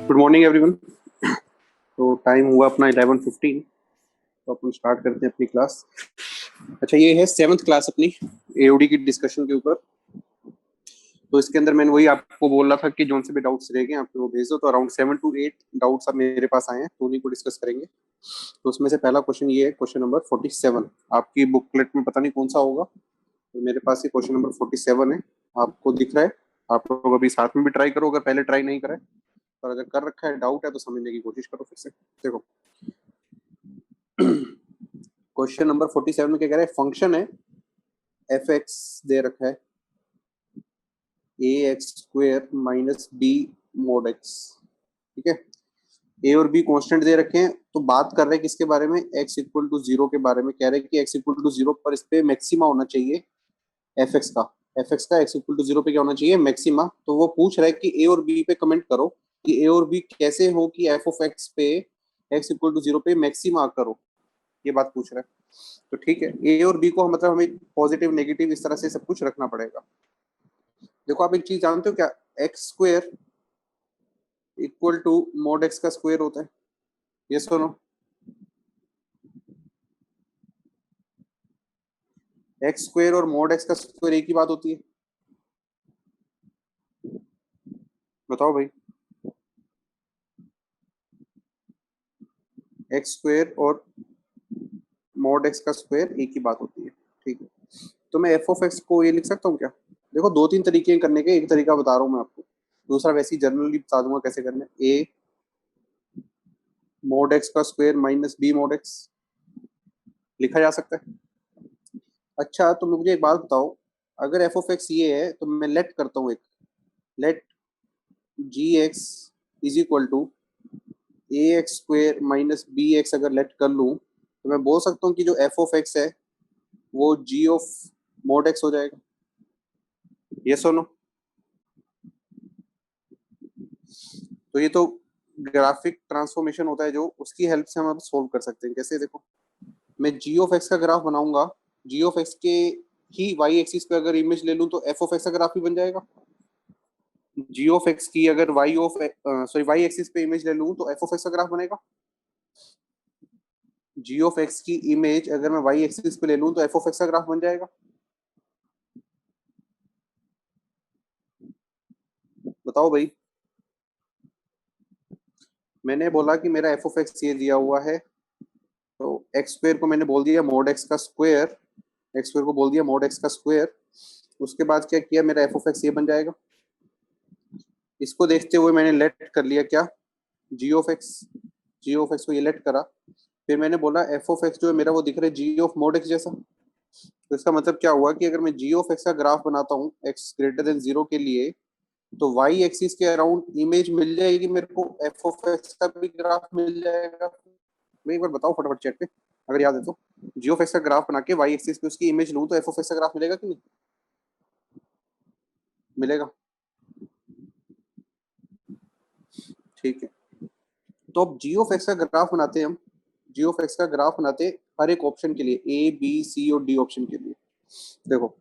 Good morning everyone. तो time हुआ अपना 11:15, तो अपन स्टार्ट करते हैं अपनी क्लास। अच्छा, ये है 7th क्लास अपनी एओडी की डिस्कशन के ऊपर। तो इसके अंदर मैंने वही आपको बोल रहा था कि जोन से भी डाउट्स रह गए आप वो भेज दो। तो अराउंड 7 to 8 डाउट्स अब मेरे पास आए हैं, तो उन्हीं को डिस्कस करेंगे। तो उसमें से पहला क्वेश्चन ये है, क्वेश्चन नंबर 47। आपकी बुकलेट में पता नहीं कौन सा होगा, तो मेरे पास ये क्वेश्चन नंबर 47 है, आपको दिख रहा है। आप लोग अभी साथ में भी ट्राई करो, अगर पहले ट्राई नहीं करा है, पर अगर कर रखा है, डाउट है, तो समझने की कोशिश करो फिर से। देखो क्वेश्चन नंबर 47 में क्या कह रहा है, फंक्शन है एफ एक्स दे रखा है a x square minus b mod x. ठीक है, ए और बी कांस्टेंट दे रखे हैं। तो बात कर रहे हैं किसके बारे में, एक्स इक्वल टू जीरो के बारे में। कह रहे हैं कि एक्स इक्वल टू जीरो पर इस पे मैक्सिमा होना चाहिए एफ एक्स का एक्स इक्वल टू जीरो पे क्या होना चाहिए, मैक्सिमा। तो वो पूछ रहा है कि ए और बी पे कमेंट करो कि ए और बी कैसे हो कि एफ ऑफ एक्स पे एक्स इक्वल टू जीरो पे मैक्सिमा करो, ये बात पूछ रहा है। तो ठीक है, ए और बी को मतलब हमें पॉजिटिव नेगेटिव इस तरह से सब कुछ रखना पड़ेगा। देखो आप एक चीज जानते हो क्या, X square equal to mod X का स्क्वायर होता है, ये सुनो। एक्स स्क्वायर और मॉड एक्स का स्क्वायर एक ही बात होती है, बताओ भाई। एक्स स्क्वायर और मॉड एक्स का स्क्वायर एक ही बात होती है, ठीक है। तो मैं एफ ऑफ एक्स को ये लिख सकता हूँ क्या, देखो दो तीन तरीके हैं करने के, एक तरीका बता रहा हूँ मैं आपको, दूसरा वैसे ही जनरली बता दूंगा कैसे करना है। ए मॉड एक्स का square minus B mod X लिखा जा सकता है। अच्छा तो मुझे एक बात बताओ, अगर एफ ऑफ एक्स ये है तो मैं लेट करता हूँ एक, let G X is equal to A x square minus B X अगर लेट कर लूँ, तो मैं बोल सकता हूँ कि जो एफ ऑफ एक्स है वो जी ऑफ मॉड एक्स हो जाएगा, ये सुनो। तो ये तो ग्राफिक ट्रांसफॉर्मेशन होता है जो, उसकी हेल्प से हम अब सोल्व कर सकते हैं। कैसे, देखो मैं जी ऑफ एक्स का ग्राफ बनाऊंगा, जी ऑफ एक्स के ही वाई एक्सिस पे अगर इमेज ले लूं तो एफ ऑफ एक्स का ग्राफ भी बन जाएगा। जी ऑफ एक्स की अगर Y of sorry Y axis पे इमेज ले लूं तो एफ ऑफ एक्स का ग्राफ बनेगा। जी ऑफ एक्स की इमेज अगर मैं वाई एक्सिस पे ले लूं तो एफ ऑफ एक्स का ग्राफ बन जाएगा, बताओ भाई। मैंने बोला कि मेरा एफ ऑफ एक्स ये दिया हुआ है, तो एक्स स्क्वायर को मैंने बोल दिया मॉड एक्स का स्क्वायर, एक्स स्क्वायर को बोल दिया मॉड एक्स का स्क्वायर। उसके बाद क्या किया, मेरा एफ ऑफ एक्स ये बन जाएगा। इसको देखते हुए मैंने लेट कर लिया क्या, g of x, g of x को ये लेट करा। फिर मैंने बोला एफ ऑफ एक्स जो है मेरा वो दिख रहा है जी ऑफ मॉड एक्स जैसा। तो इसका मतलब क्या हुआ कि अगर मैं जी ऑफ एक्स का ग्राफ बनाता हूँ एक्स ग्रेटर देन जीरो के लिए, तो वाई एक्सिस के अराउंड इमेज मिल जाएगी मेरे को, एफ ऑफ एक्स का भी ग्राफ मिल जाएगा। मैं एक बार बताओ फटाफट चैट पे, अगर याद है तो। जी ऑफ एक्स का ग्राफ बना के वाई एक्सिस पे उसकी इमेज लूँ तो एफ ऑफ एक्स का ग्राफ मिलेगा कि नहीं मिलेगा, ठीक है। तो अब जी ऑफ एक्स का ग्राफ बनाते हैं हम, जी ऑफ एक्स का ग्राफ बनाते हैं हर एक ऑप्शन के लिए, ए बी सी और डी ऑप्शन के लिए। देखो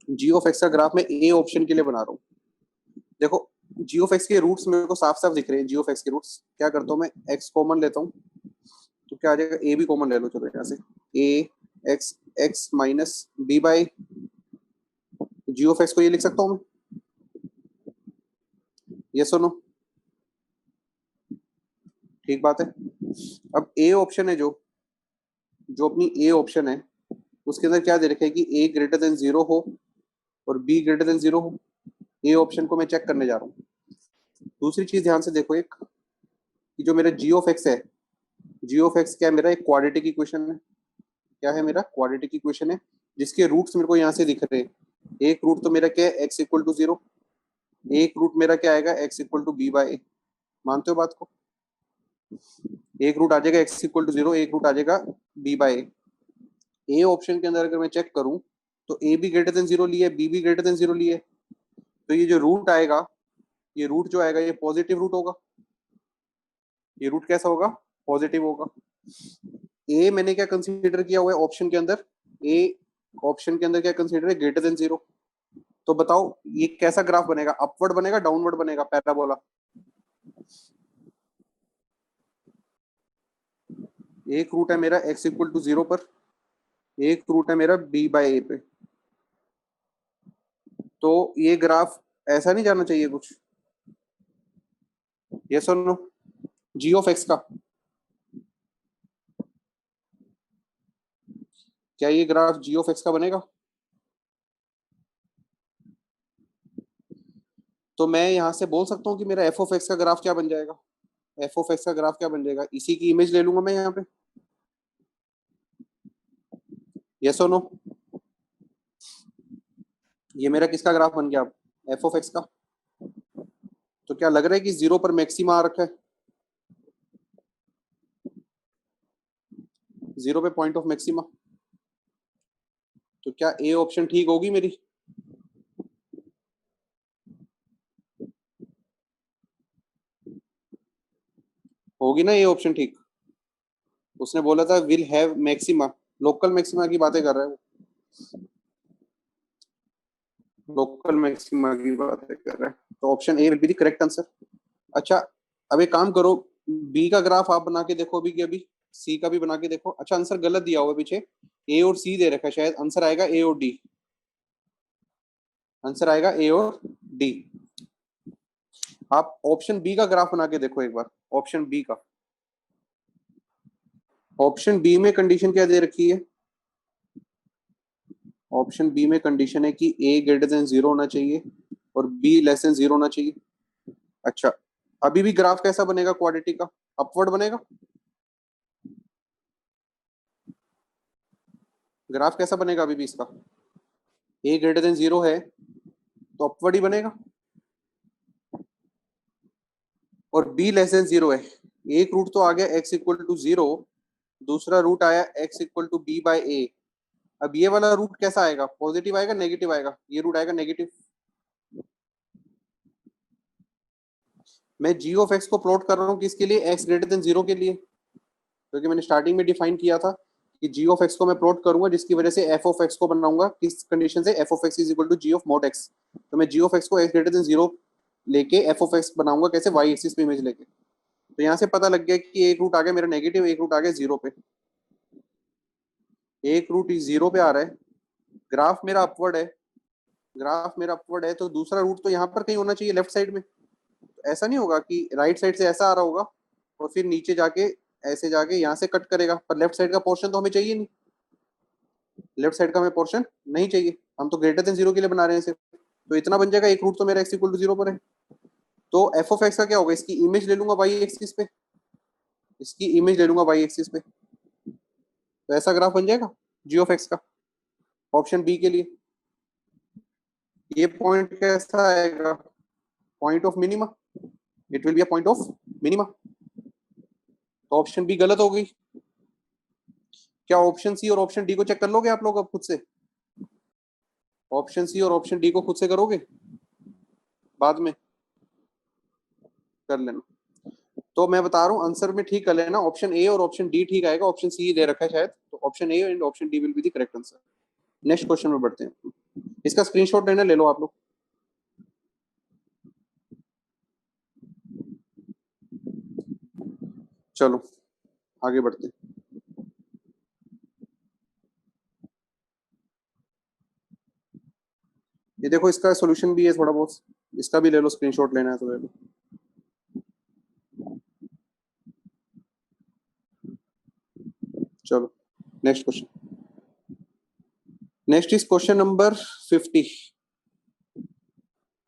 जी ऑफ एक्स का ग्राफ मैं ए ऑप्शन के लिए बना रहा हूँ। देखो जी ऑफ एक्स के रूट्स मेरे को साफ साफ दिख रहे हैं, जी ऑफ एक्स के रूट्स। क्या करता हूँ मैं, एक्स कॉमन लेता हूँ, तो क्या आ जाएगा, ए भी कॉमन ले लो, चलो यहाँ से a x x minus b by, g of x को ये लिख सकता हूँ मैं, ये सुनो, ठीक बात है। अब ए ऑप्शन है जो, जो अपनी ए ऑप्शन है उसके अंदर क्या दे रखा है कि ए ग्रेटर देन जीरो हो और बी ग्रेटर देन जीरो हो। ए ऑप्शन को मैं चेक करने जा रहा हूँ। दूसरी चीज ध्यान से देखो एक, कि जो मेरा जी ऑफ एक्स है, जी ऑफ एक्स क्या है मेरा, एक क्वाड्रेटिक इक्वेशन है। क्या है मेरा, क्वाड्रेटिक इक्वेशन है, जिसके रूट्स मेरे को यहाँ से दिख रहे हैं। एक रूट तो मेरा क्या है, एक्स इक्वल टू जीरो, एक रूट मेरा क्या आएगा, x equal to b by a. मानते हो बात को, एक रूट आ जाएगा एक्स इक्वल टू जीरो, एक रूट आ जाएगा b by a. A option के अंदर अगर मैं चेक करूं तो ए भी ग्रेटर देन जीरो लिए, बी भी ग्रेटर देन जीरो लिए, तो ये जो रूट आएगा, ये रूट जो आएगा ये पॉजिटिव रूट होगा। ये रूट कैसा होगा, पॉजिटिव होगा। ए मैंने क्या कंसीडर किया हुआ है ऑप्शन के अंदर, ए ऑप्शन के अंदर क्या कंसीडर है, ग्रेटर देन जीरो। तो बताओ ये कैसा ग्राफ बनेगा, अपवर्ड बनेगा डाउनवर्ड बनेगा, पैराबोला। एक रूट है मेरा x इक्वल टू 0 पर, एक रूट है मेरा b बाय ए पे। तो ये ग्राफ ऐसा नहीं जाना चाहिए कुछ, यस और नो? जी ऑफ एक्स का, क्या ये ग्राफ जी ऑफ एक्स का बनेगा? तो मैं यहाँ से बोल सकता हूँ कि मेरा एफ ऑफ एक्स का ग्राफ क्या बन जाएगा? एफ ऑफ एक्स का ग्राफ क्या बन जाएगा? इसी की इमेज ले लूंगा मैं यहाँ पे, यस और नो? ये मेरा किसका ग्राफ बन गया अब? एफ ऑफ एक्स का। तो क्या लग रहा है कि 0 पर मैक्सिमा आ रखा है? 0 पे पॉइंट ऑफ मैक्सिमा। तो क्या ए ऑप्शन ठीक होगी मेरी? होगी ना ये ऑप्शन ठीक? उसने बोला था will have maxima, local maxima की बातें कर रहा है वो, लोकल मैक्सिमा की बातें कर रहा है। तो option A will be the correct answer. अच्छा, अब एक काम करो, बी का ग्राफ आप बना के देखो अभी के अभी, सी का भी बना के देखो। अच्छा, आंसर गलत दिया हुआ है पीछे, ए और सी दे रखा है, शायद आंसर आएगा ए और डी। आंसर आएगा ए और डी। आप ऑप्शन बी का ग्राफ बना के देखो एक बार, ऑप्शन बी का। ऑप्शन बी में कंडीशन क्या दे रखी है? ऑप्शन बी में कंडीशन है कि ए ग्रेटर देन 0 होना चाहिए और बी लेस देन 0 होना चाहिए। अच्छा, अभी भी ग्राफ कैसा बनेगा क्वाड्रेटिक का? अपवर्ड बनेगा? ग्राफ कैसा बनेगा अभी भी इसका? ए ग्रेटर देन 0 है तो अपवर्ड ही बनेगा, और बी लेस देन 0 है। एक रूट तो आ गया x इक्वल टू 0, दूसरा रूट आया x equal to b by a. अब ये वाला रूट कैसा आएगा? पॉजिटिव आएगा नेगेटिव आएगा? ये रूट आएगा नेगेटिव। मैं जी ऑफ एक्स को प्लॉट कर रहा हूँ किसके लिए? एक्स ग्रेटर देन 0 के लिए, क्योंकि मैंने स्टार्टिंग में डिफाइन किया था कि जी ऑफ एक्स को मैं प्लॉट करूंगा जिसकी वजह से एफ ऑफ एक्स को बनाऊंगा किस कंडीशन से? F of X is equal to G of mod X. तो मैं जी ऑफ एक्स को एक्स ग्रेटर देन 0 लेके एफ ऑफ एक्स बनाऊंगा कैसे? वाई एक्सिस पे इमेज लेके। तो यहाँ से पता लग गया कि एक रूट आ गया मेरा नेगेटिव, एक रूट आ गया 0 पे। एक रूट 0 पे आ रहा है, ग्राफ मेरा अपवर्ड है, ग्राफ मेरा अपवर्ड है, तो दूसरा रूट तो यहाँ पर कहीं होना चाहिए लेफ्ट साइड में। तो ऐसा नहीं होगा कि राइट साइड से ऐसा आ रहा होगा और फिर नीचे जाके ऐसे जाके यहाँ से कट करेगा, पर लेफ्ट साइड का पोर्शन तो हमें चाहिए नहीं, लेफ्ट साइड का हमें पोर्शन नहीं चाहिए, हम तो ग्रेटर देन 0 के लिए बना रहे हैं सिर्फ। तो इतना बन जाएगा, एक रूट तो मेरा एक्स इक्वल टू 0 पर है। तो एफ ऑफ एक्स का क्या होगा? इसकी इमेज ले लूंगा वाई एक्सिस पे, इसकी इमेज ले लूंगा वाई एक्सिस पे, तो ऐसा ग्राफ बन जाएगा जी ऑफ एक्स का, ऑप्शन बी के लिए। ये पॉइंट कैसा आएगा? Point of minima, it will be a point of minima. तो ऑप्शन बी गलत हो गई। क्या ऑप्शन सी और ऑप्शन डी को चेक कर लोगे आप लोग अब खुद से? ऑप्शन सी और ऑप्शन डी को खुद से करोगे बाद में? कर लेना। तो मैं बता रहा हूँ आंसर में ठीक कर लेना, ऑप्शन ए और ऑप्शन डी ठीक आएगा, ऑप्शन सी दे रखा है शायद, तो option A and option D will be the correct answer. Next question में बढ़ते हैं, इसका स्क्रीनशॉट लेना, ले लो आप लोग। चलो आगे बढ़ते हैं। ये देखो, इसका सॉल्यूशन भी है थोड़ा बहुत, इसका भी ले लो, स्क्रीनशॉट लेना है तो ले लो। चलो next question. Next is question number 50।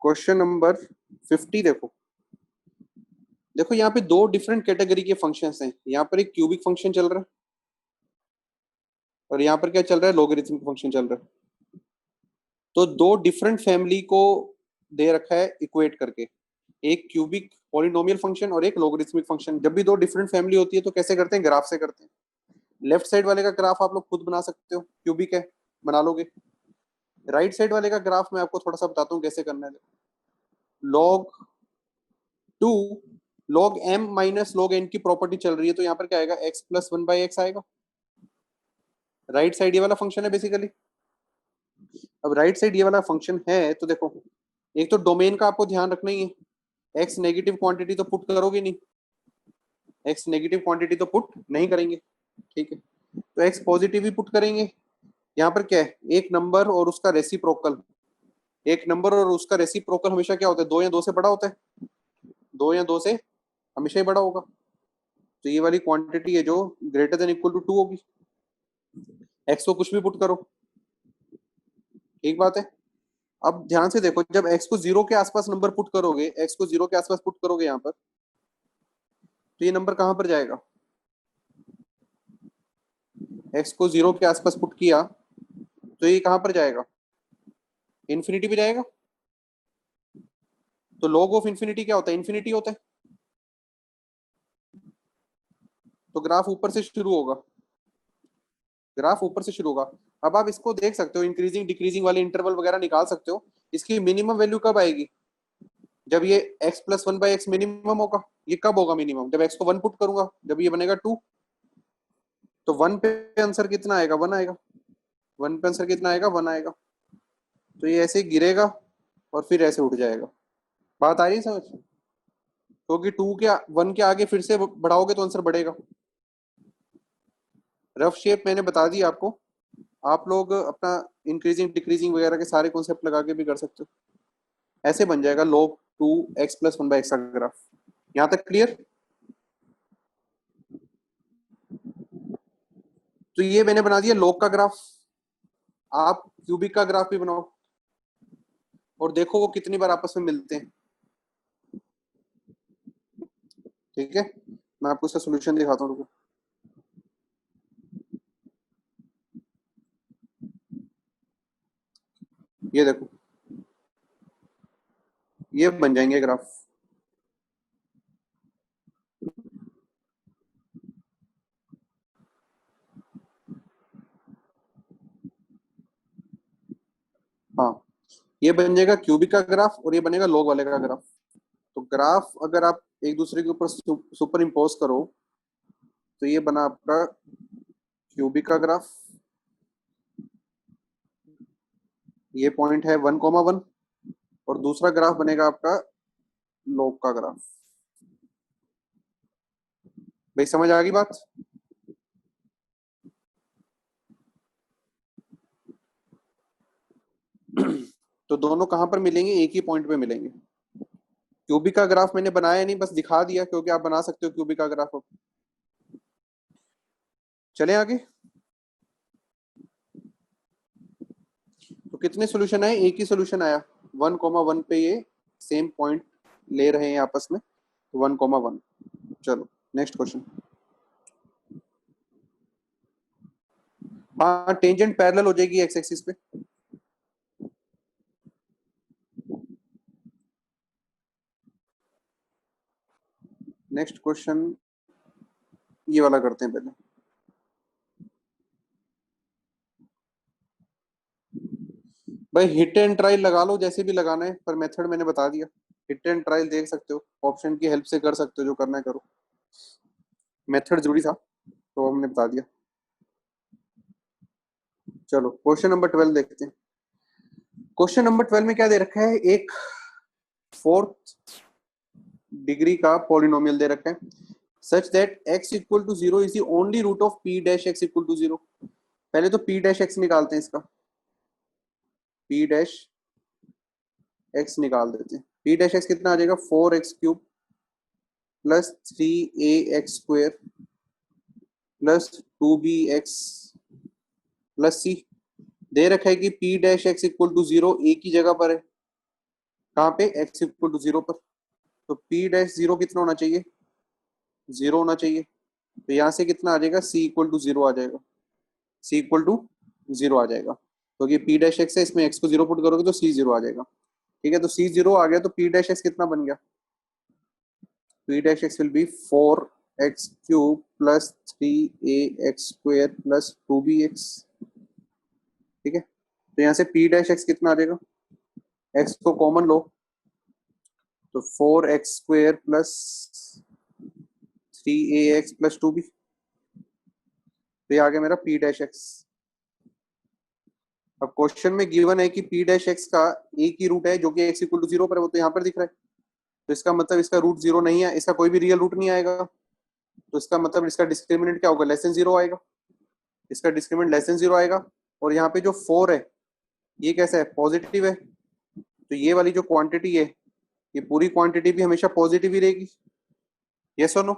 Question number 50 देखो, देखो यहाँ पे दो डिफरेंट कैटेगरी के फंक्शंस हैं। यहाँ पर एक क्यूबिक फंक्शन चल रहा है और यहाँ पर क्या चल रहा है? लॉगरिथमिक फंक्शन चल रहा है। तो दो डिफरेंट फैमिली को दे रखा है इक्वेट करके, एक क्यूबिक पॉलिनोमियल फंक्शन और एक लॉगरिथमिक फंक्शन। जब भी दो डिफरेंट फैमिली होती है तो कैसे करते हैं? ग्राफ से करते हैं। लेफ्ट साइड वाले का ग्राफ आप लोग खुद बना सकते हो, क्यूबिक है, बना लोगे। राइट साइड वाले का ग्राफ मैं आपको थोड़ा सा बताता हूँ कैसे करना है। Log two log M minus log N की प्रॉपर्टी चल रही है, तो यहाँ पर क्या आएगा? एक्स प्लस 1/x आएगा। राइट साइड ये वाला फंक्शन है बेसिकली। अब राइट साइड ये वाला फंक्शन है तो देखो, एक तो डोमेन का आपको ध्यान रखना ही है। एक्स नेगेटिव क्वांटिटी तो पुट करोगे नहीं, एक्स नेगेटिव क्वांटिटी तो पुट नहीं करेंगे। ठीक है, तो एक्स पॉजिटिव ही पुट करेंगे। यहाँ पर क्या है, एक नंबर और उसका रेसिप्रोकल। एक नंबर और उसका रेसिप्रोकल हमेशा क्या होता है, दो या दो से बड़ा होता है। दो या दो से हमेशा ही बड़ा होगा। तो ये वाली क्वांटिटी है जो greater than equal to two होगी। एक्स को कुछ भी पुट करो, ठीक बात है। अब ध्यान से देखो, जब एक्स को जीरो के आसपास नंबर पुट करोगे, एक्स को जीरो के आसपास पुट करोगे यहाँ पर, तो ये नंबर कहां पर जाएगा? एक्स को जीरो के आसपास पुट किया तो ये कहां पर जाएगा? इन्फिनिटी पे जाएगा। तो लॉग ऑफ इन्फिनिटी क्या होता है? इन्फिनिटी होता है। तो ग्राफ ऊपर से शुरू होगा, ग्राफ ऊपर से शुरू होगा। अब आप इसको देख सकते हो, इंक्रीजिंग डिक्रीजिंग वाले इंटरवल वगैरह निकाल सकते हो। इसकी मिनिमम वैल्यू कब आएगी? जब ये x plus one by x minimum होगा। ये कब होगा मिनिमम? जब x को वन पुट करूंगा, जब ये बनेगा टू। तो वन पे आंसर कितना आएगा? वन आएगा। वन पे आंसर कितना आएगा? वन आएगा। तो ये ऐसे ही गिरेगा और फिर ऐसे उठ जाएगा। बात आ रही है समझ? क्योंकि टू के वन के आगे फिर से बढ़ाओगे तो आंसर बढ़ेगा। रफ शेप मैंने बता दी आपको। आप लोग अपना इंक्रीजिंग डिक्रीजिंग वगैरह के सारे कॉन्सेप्ट लगा के भी कर सकते हो। ऐसे बन जाएगा log two X plus one by X का ग्राफ। यहाँ तक क्लियर? तो ये मैंने बना दिया log का ग्राफ। आप क्यूबिक का ग्राफ भी बनाओ और देखो वो कितनी बार आपस में मिलते हैं। ठीक है, मैं आपको इसका सोल्यूशन दिखाता हूँ, रुको। ये देखो, ये बन जाएंगे ग्राफ। हाँ, ये बन जाएगा क्यूबिक का ग्राफ और ये बनेगा log वाले का ग्राफ। तो ग्राफ अगर आप एक दूसरे के ऊपर सुपर इम्पोज करो तो ये बना आपका क्यूबिक का ग्राफ। ये पॉइंट है 1,1 और दूसरा ग्राफ बनेगा आपका log का ग्राफ। भाई समझ आ गई बात? तो दोनों कहां पर मिलेंगे? एक ही पॉइंट पे मिलेंगे। क्यूबिक का ग्राफ मैंने बनाया नहीं, बस दिखा दिया, क्योंकि आप बना सकते हो क्यूबिक का ग्राफ। अब चले आगे। तो कितने सोल्यूशन आए? एक ही सोल्यूशन आया। 1,1 पे ये सेम पॉइंट ले रहे हैं आपस में, 1,1। चलो नेक्स्ट क्वेश्चन। हाँ, टेंजेंट पैरेलल हो जाएगी एक्स एक्सिस पे। नेक्स्ट क्वेश्चन ये वाला करते हैं पहले। भाई हिट एंड ट्रायल लगा लो, जैसे भी लगाना है, पर मेथड मैंने बता दिया। हिट एंड ट्रायल देख सकते हो, ऑप्शन की हेल्प से कर सकते हो, जो करना है करो। मेथड जरूरी था तो हमने बता दिया। चलो क्वेश्चन नंबर 12 देखते हैं। क्वेश्चन नंबर 12 में क्या दे रखा है? एक फोर्थ डिग्री का पॉलिनोमियल दे रखा है, such that x equal to zero is the only root of p dash x equal to zero. पहले तो p डैश x निकालते हैं, इसका p डैश x निकाल देते हैं। p डैश x कितना आ जाएगा? 4x cube plus 3ax square plus 2bx plus c। दे रखा है कि p dash x equal to zero एक ही जगह पर है। कहाँ पे? x इक्वल टू जीरो पर। तो p डैश जीरो कितना होना चाहिए? जीरो होना चाहिए। तो यहाँ से कितना आ जाएगा? c इक्वल टू जीरो आ जाएगा। c इक्वल टू जीरो आ जाएगा, तो ये p डैश एक्स है, इसमें x को जीरो पुट करोगे तो c जीरो आ जाएगा। ठीक है, तो c जीरो आ गया, तो p डैश एक्स कितना बन गया? p dash x will be 4x cube plus 3ax square plus 2bx। ठीक है, तो यहाँ से p डैश एक्स कितना आ जाएगा? x को कॉमन लो तो 4x square plus 3ax plus 2b। तो ये आ गया मेरा p डैश एक्स। अब क्वेश्चन में गिवन है कि p डैश एक्स का एक ही रूट है जो कि x इक्वल टू जीरो पर है, वो तो यहाँ पर दिख रहा है। तो इसका मतलब इसका रूट जीरो नहीं है, इसका कोई भी रियल रूट नहीं आएगा। तो इसका मतलब इसका डिस्क्रिमिनेंट क्या होगा, लेस देन जीरो आएगा, इसका डिस्क्रिमिनेंट लेस देन जीरो आएगा। और यहाँ पे जो 4 है ये कैसा है, पॉजिटिव है, तो ये वाली जो क्वांटिटी है ये पूरी क्वांटिटी भी हमेशा पॉजिटिव ही रहेगी, यस और नो,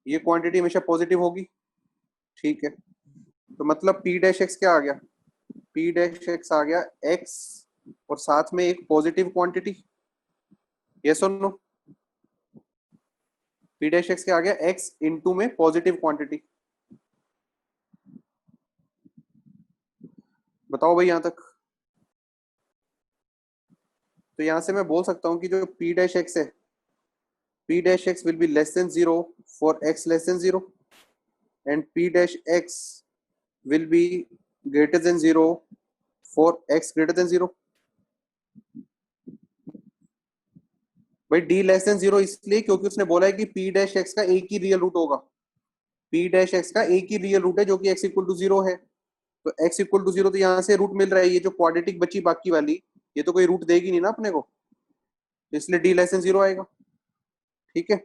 ये क्वांटिटी हमेशा पॉजिटिव होगी, ठीक है। तो मतलब पी डैश एक्स क्या आ गया, पी डैश एक्स आ गया एक्स और साथ में एक पॉजिटिव क्वांटिटी, यस और नो, पी डैश एक्स क्या आ गया, एक्स इनटू में पॉजिटिव क्वांटिटी। बताओ भाई यहां तक। तो यहां से मैं बोल सकता हूं कि जो पी डैश एक्स है, P dash x will be less than zero for x less than zero, and P dash x will be greater than zero for x greater than zero। भाई d लेस देन जीरो इसलिए क्योंकि उसने बोला है कि p dash x का एक ही real root होगा, p डैश x का एक ही रियल रूट है जो कि x इक्वल टू जीरो है। तो x इक्वल टू जीरो, तो यहाँ से रूट मिल रहा है, ये जो क्वाड्रेटिक बची बाकी वाली ये तो कोई रूट देगी नहीं ना अपने को, तो इसलिए d लेस देन जीरो आएगा, ठीक है।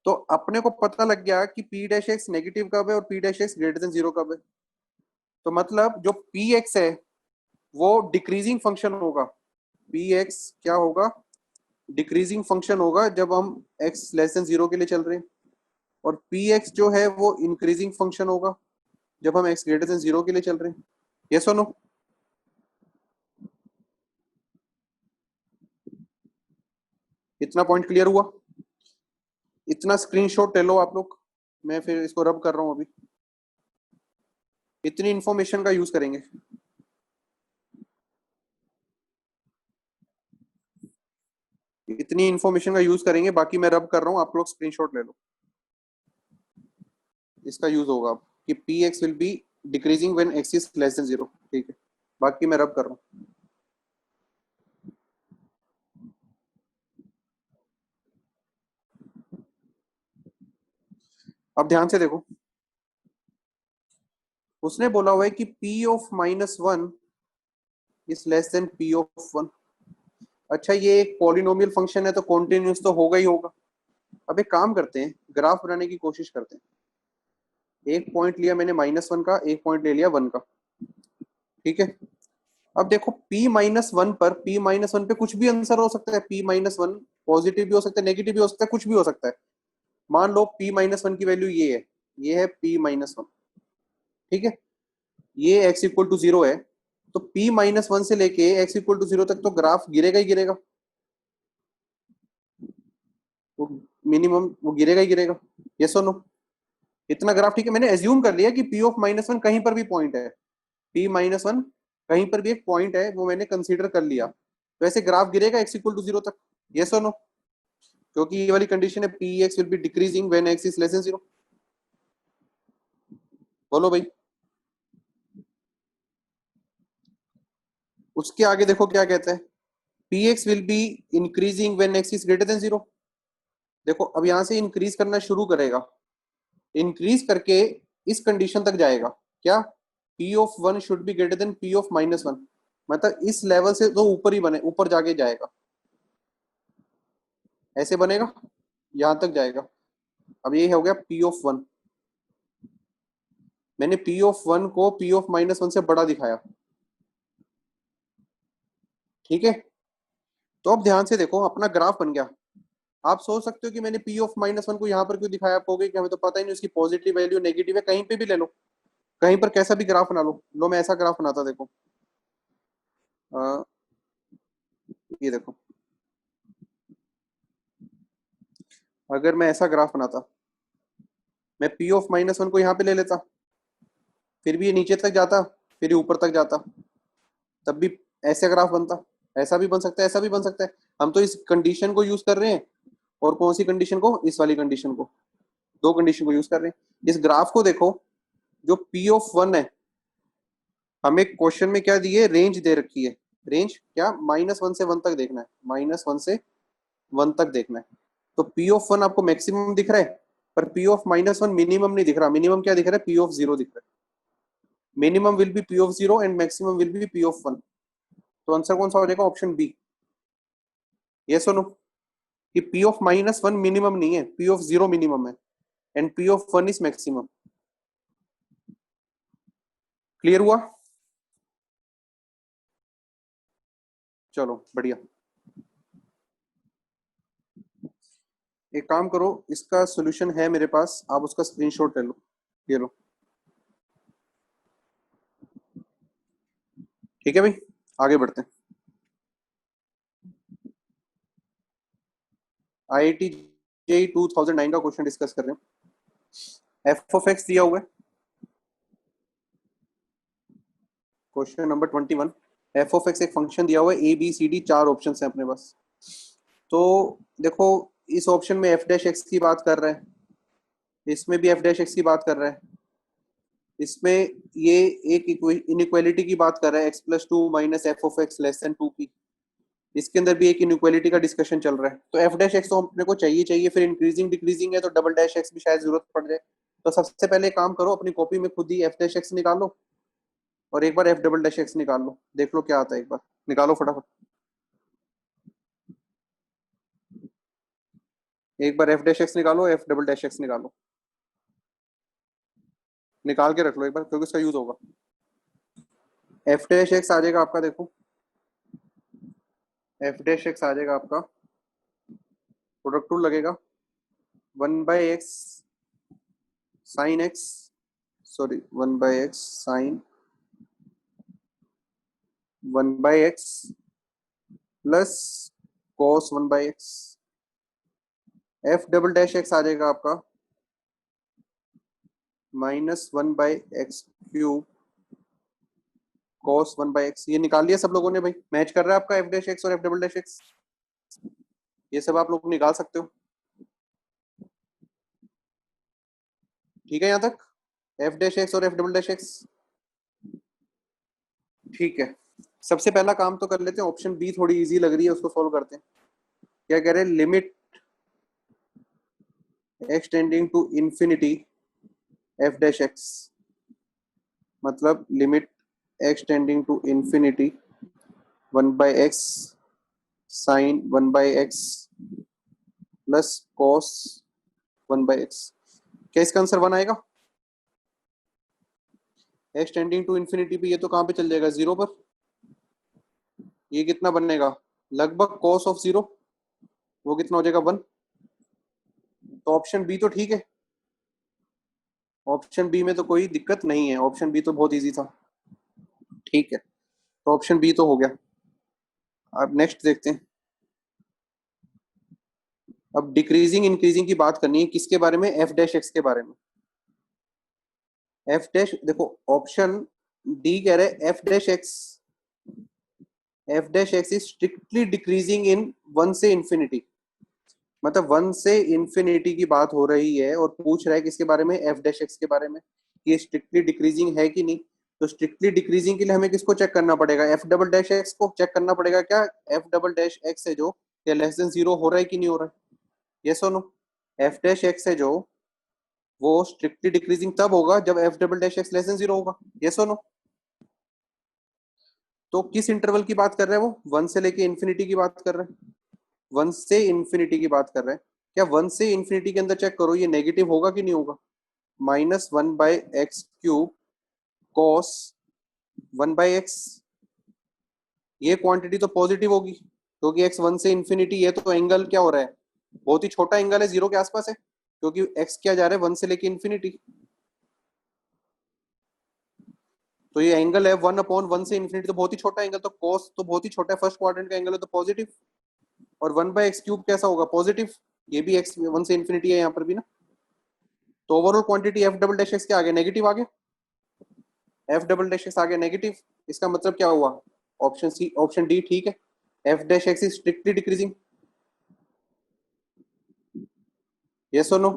तो अपने को पता लग गया कि p डैश x नेगेटिव कब है और p dash x greater than zero कब है। तो मतलब जो px है वो डिक्रीजिंग फंक्शन होगा, px क्या होगा, डिक्रीजिंग फंक्शन होगा जब हम x लेस देन जीरो के लिए चल रहे हैं, और px जो है वो इंक्रीजिंग फंक्शन होगा जब हम x ग्रेटर देन जीरो के लिए चल रहे हैं, यस और नो। इतना पॉइंट क्लियर हुआ, इतना स्क्रीनशॉट ले लो आप लोग, मैं फिर इसको रब कर रहा हूं अभी, इतनी इंफॉर्मेशन का यूज करेंगे, इतनी इंफॉर्मेशन का यूज करेंगे, बाकी मैं रब कर रहा हूँ, आप लोग स्क्रीनशॉट ले लो, इसका यूज होगा अब कि P x will be decreasing when x is less than zero, ठीक है, बाकी मैं रब कर रहा हूँ। अब ध्यान से देखो, उसने बोला हुआ है कि P of minus one is less than P of one. अच्छा ये एक पॉलिनोमियल फंक्शन है तो कॉन्टिन्यूस तो होगा ही होगा। अब एक काम करते हैं, ग्राफ बनाने की कोशिश करते हैं। एक पॉइंट लिया मैंने माइनस वन का, एक पॉइंट ले लिया वन का, ठीक है। अब देखो p माइनस वन पर, p माइनस वन पे कुछ भी आंसर हो सकता है, p माइनस वन पॉजिटिव भी हो सकता है, नेगेटिव भी हो सकता है, कुछ भी हो सकता है। मान लो p माइनस वन की वैल्यू ये है p माइनस वन, ठीक है, ये x इक्वल टू जीरो है, तो p माइनस वन से लेके x इक्वल टू जीरो तक तो ग्राफ गिरेगा ही गिरेगा, वो मिनिमम वो गिरेगा ही गिरेगा, यस और नो। इतना ग्राफ ठीक है, मैंने एज्यूम कर लिया कि p ऑफ माइनस वन कहीं पर भी पॉइंट है, p माइनस वन कहीं पर भी एक पॉइंट है, वो मैंने कंसीडर कर लिया, तो ऐसे ग्राफ गिरेगा x इक्वल टू जीरो तक, यस और नो, क्योंकि ये वाली कंडीशन है P x will be decreasing when x is less than zero. बोलो भाई। उसके आगे देखो क्या कहता है, P x will be increasing when x is greater than zero. देखो अब यहां से इंक्रीज करना शुरू करेगा, इंक्रीज करके इस कंडीशन तक जाएगा, क्या, P of one should be greater than P of minus one, मतलब इस लेवल से तो ऊपर ही बने, ऊपर जाके जाएगा, ऐसे बनेगा, यहां तक जाएगा। अब ये हो गया पी ऑफ वन, मैंने पी ऑफ वन को पी ऑफ माइनस वन से बड़ा दिखाया, ठीक है। तो अब ध्यान से देखो अपना ग्राफ बन गया। आप सोच सकते हो कि मैंने पी ऑफ माइनस वन को यहाँ पर क्यों दिखाया, आप कहोगे कि हमें तो पता ही नहीं उसकी पॉजिटिव वैल्यू नेगेटिव है, कहीं पे भी ले लो, कहीं पर कैसा भी ग्राफ बना लो, लो मैं ऐसा ग्राफ बनाता देखो, अ, ये देखो, अगर मैं ऐसा ग्राफ बनाता, मैं पी ऑफ माइनस वन को यहाँ पे ले लेता, फिर भी ये नीचे तक जाता, फिर ये ऊपर तक जाता, तब भी ऐसे ग्राफ बनता, ऐसा भी बन सकता है, ऐसा भी बन सकता है। हम तो इस कंडीशन को यूज कर रहे हैं, और कौन सी कंडीशन को, इस वाली कंडीशन को, दो कंडीशन को यूज कर रहे हैं। इस ग्राफ को देखो, जो पी ऑफ वन है, हमें क्वेश्चन में क्या दिए, रेंज दे रखी है, रेंज क्या, माइनस वन से वन तक देखना है, माइनस वन से वन तक देखना है। तो पी ऑफ वन आपको मैक्सिमम दिख रहा है, पर P of minus one minimum नहीं दिख रहा, मिनिमम क्या दिख रहा है, पी ऑफ जीरो दिख रहा है, minimum will be P of zero and maximum will be P of one. तो आंसर कौन सा हो जाएगा, ऑप्शन बी, यस और नो। कि पी ऑफ -1 मिनिमम नहीं है, पी ऑफ 0 मिनिमम है and P of 1 is maximum. Clear हुआ? चलो बढ़िया। एक काम करो, इसका सॉल्यूशन है मेरे पास, आप उसका स्क्रीनशॉट ले लो, ये लो। ठीक है भाई, आगे बढ़ते हैं। आईआईटी जेईई 2009 का क्वेश्चन डिस्कस कर रहे हैं। एफ ऑफ एक्स दिया हुआ है, question number 21। F of x एक फंक्शन दिया हुआ है, ए बी सी डी, चार ऑप्शन है अपने पास। तो देखो, इस ऑप्शन में एफ डैश एक्स की बात कर रहे हैं, इसमें भी एफ डैश एक्स की बात कर रहे हैं, इसमें ये एक इनइक्वालिटी की बात कर रहा है, x plus two minus F of x less than 2p। इसके अंदर भी एक इनइक्वालिटी का डिस्कशन चल रहा है। तो एफ डैश एक्स तो अपने को चाहिए चाहिए, फिर इंक्रीजिंग डिक्रीजिंग है तो डबल डैश एक्स भी शायद जरूरत पड़ जाए। तो सबसे पहले काम करो, अपनी कॉपी में खुद ही एफ डैश एक्स निकालो और एक बार एफ डबल डैश एक्स निकाल लो, देख लो क्या आता है। एक बार निकालो फटाफट, एक बार एफ डैश एक्स निकालो, एफ डबल डैश एक्स निकालो, निकाल के रख लो एक बार, क्योंकि उसका यूज होगा। एफ डैश एक्स आ जाएगा आपका, देखो एफ डैश एक्स आ जाएगा आपका, प्रोडक्ट रूल लगेगा, 1/x sine x, sorry 1/x sine 1/x plus cos 1/x। F double dash x आ जाएगा आपका -1/x³ कॉस 1/x। ये निकाल लिया सब लोगों ने भाई? मैच कर रहा है आपका एफ डैश एक्स और एफ डबल डैश एक्स? ये सब आप लोग निकाल सकते हो, ठीक है यहाँ तक? एफ डैश एक्स और एफ डबल डैश एक्स, ठीक है। सबसे पहला काम तो कर लेते हैं, ऑप्शन बी थोड़ी इजी लग रही है, उसको सॉल्व करते हैं। क्या कह रहे हैं? Limit x tending to infinity F dash x, मतलब limit x tending to infinity 1/x sine 1/x plus cos 1/x। क्या इसका आंसर 1 आएगा? एक्स टेंडिंग टू इंफिनिटी पे ये तो कहाँ पे चल जाएगा? 0 पर। ये कितना बनेगा? लगभग कॉस ऑफ 0, वो कितना हो जाएगा? 1। तो ऑप्शन बी तो ठीक है, ऑप्शन बी में तो कोई दिक्कत नहीं है, ऑप्शन बी तो बहुत इजी था, ठीक है। तो ऑप्शन बी तो हो गया। अब नेक्स्ट देखते हैं। अब डिक्रीजिंग इंक्रीजिंग की बात करनी है, किसके बारे में? एफ डैश एक्स के बारे में। एफ डैश देखो, ऑप्शन डी कह रहे हैं F dash x, F dash X is strictly decreasing in 1 से इंफिनिटी, मतलब 1 से इंफिनिटी की बात हो रही है और पूछ रहा है किसके बारे में? एफ डैश एक्स के बारे में। ये स्ट्रिक्टली डिक्रीजिंग है कि नहीं? तो स्ट्रिक्टली डिक्रीजिंग के लिए हमें किसको चेक करना पड़ेगा? एफ डबल डैश एक्स को चेक करना पड़ेगा। क्या एफ डबल डैश एक्स है जो, क्या लेस देन 0 हो रहा है कि नहीं हो रहा है? यस और नो? एफ डैश एक्स है जो, वो स्ट्रिक्टली डिक्रीजिंग तब होगा जब F double dash x less than 0 होगा। यस और नो? तो किस इंटरवल की बात कर रहे हैं वो? 1 से लेके इन्फिनिटी की बात कर रहे हैं, 1 से इन्फिनिटी की बात कर रहे हैं। क्या 1 से इन्फिनिटी के अंदर चेक करो, ये नेगेटिव होगा कि नहीं होगा? -1/x³ कॉस 1/x, ये क्वांटिटी तो पॉजिटिव होगी, क्योंकि एक्स 1 से इन्फिनिटी है, तो एंगल क्या हो रहा है? बहुत ही छोटा एंगल है, 0 के आसपास है, क्योंकि एक्स क्या जा रहा है? 1 से लेके इन्फिनिटी। तो ये एंगल है 1/1 से इन्फिनिटी, तो बहुत ही छोटा एंगल, तो कॉस तो बहुत ही छोटा है, फर्स्ट क्वाड्रेंट का एंगल है तो पॉजिटिव। और 1/x³ कैसा होगा? पॉजिटिव। ये भी एक्स 1 से इन्फिनिटी है यहाँ पर भी ना। तो overall quantity F double dash x क्या आ गया? नेगेटिव आ गया। एफ डबल डैश एक्स आ गया नेगेटिव। इसका मतलब क्या हुआ? ऑप्शन सी, ऑप्शन डी ठीक है, F dash X is strictly decreasing. Yes और नो?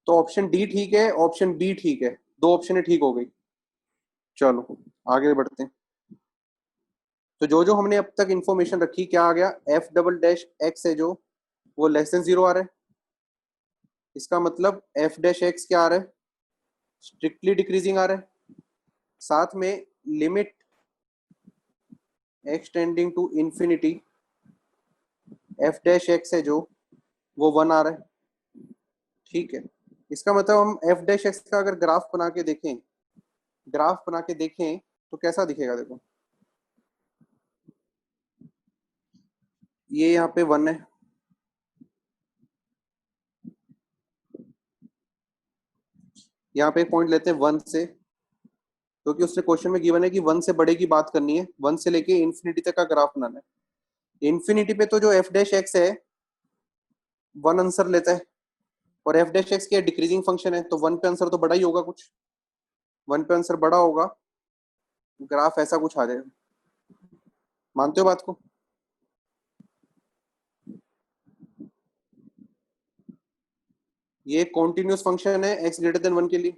तो ऑप्शन डी ठीक है, ऑप्शन बी ठीक है, दो ऑप्शन ठीक हो गई। चलो आगे बढ़ते हैं। तो जो जो हमने अब तक इंफॉर्मेशन रखी, क्या आ गया? एफ डबल डैश एक्स है जो, वो लेस देन 0 आ रहा है। इसका मतलब एफ डैश एक्स क्या आ रहा है? स्ट्रिक्टली डिक्रीजिंग आ रहा है। साथ में limit x tending to infinity F dash X है जो वो 1 आ रहा है। ठीक है, इसका मतलब हम एफ डैश एक्स का अगर ग्राफ बना के देखें, ग्राफ बना के देखें तो कैसा दिखेगा? देखो ये यहाँ पे 1 है, यहाँ पे एक पॉइंट लेते हैं 1 से, क्योंकि उसने क्वेश्चन में गिवन है कि 1 से बड़े की बात करनी है, 1 से लेके इंफिनिटी तक का ग्राफ बनाना है। इंफिनिटी पे तो जो एफ डैश एक्स है 1 आंसर लेता है, और एफ डैश एक्स की डिक्रीजिंग फंक्शन है तो 1 पे आंसर तो बड़ा ही होगा, कुछ 1 पे आंसर बड़ा होगा, ग्राफ ऐसा कुछ आ जाएगा। मानते हो बात को? ये कॉन्टिन्यूस फंक्शन है एक्स ग्रेटर देन 1 के लिए,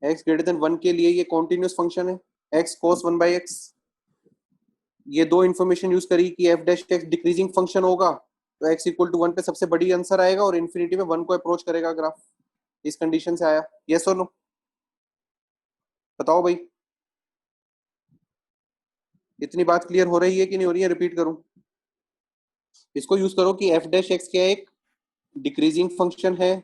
एक्स ग्रेटर देन 1 के लिए ये कॉन्टिन्यूस फंक्शन है, एक्स कोस 1/x। ये दो इंफॉर्मेशन यूज करी कि F dash x decreasing function होगा तो एक्स इक्वल टू 1 पे सबसे बड़ी आंसर आएगा और इन्फिनिटी में 1 को अप्रोच करेगा ग्राफ। इस कंडीशन से आया, यस और नो? बताओ भाई, इतनी बात क्लियर हो रही है कि नहीं हो रही है? रिपीट करूं? इसको यूज करो कि एफ डैश एक्स क्या एक डिक्रीजिंग फंक्शन है,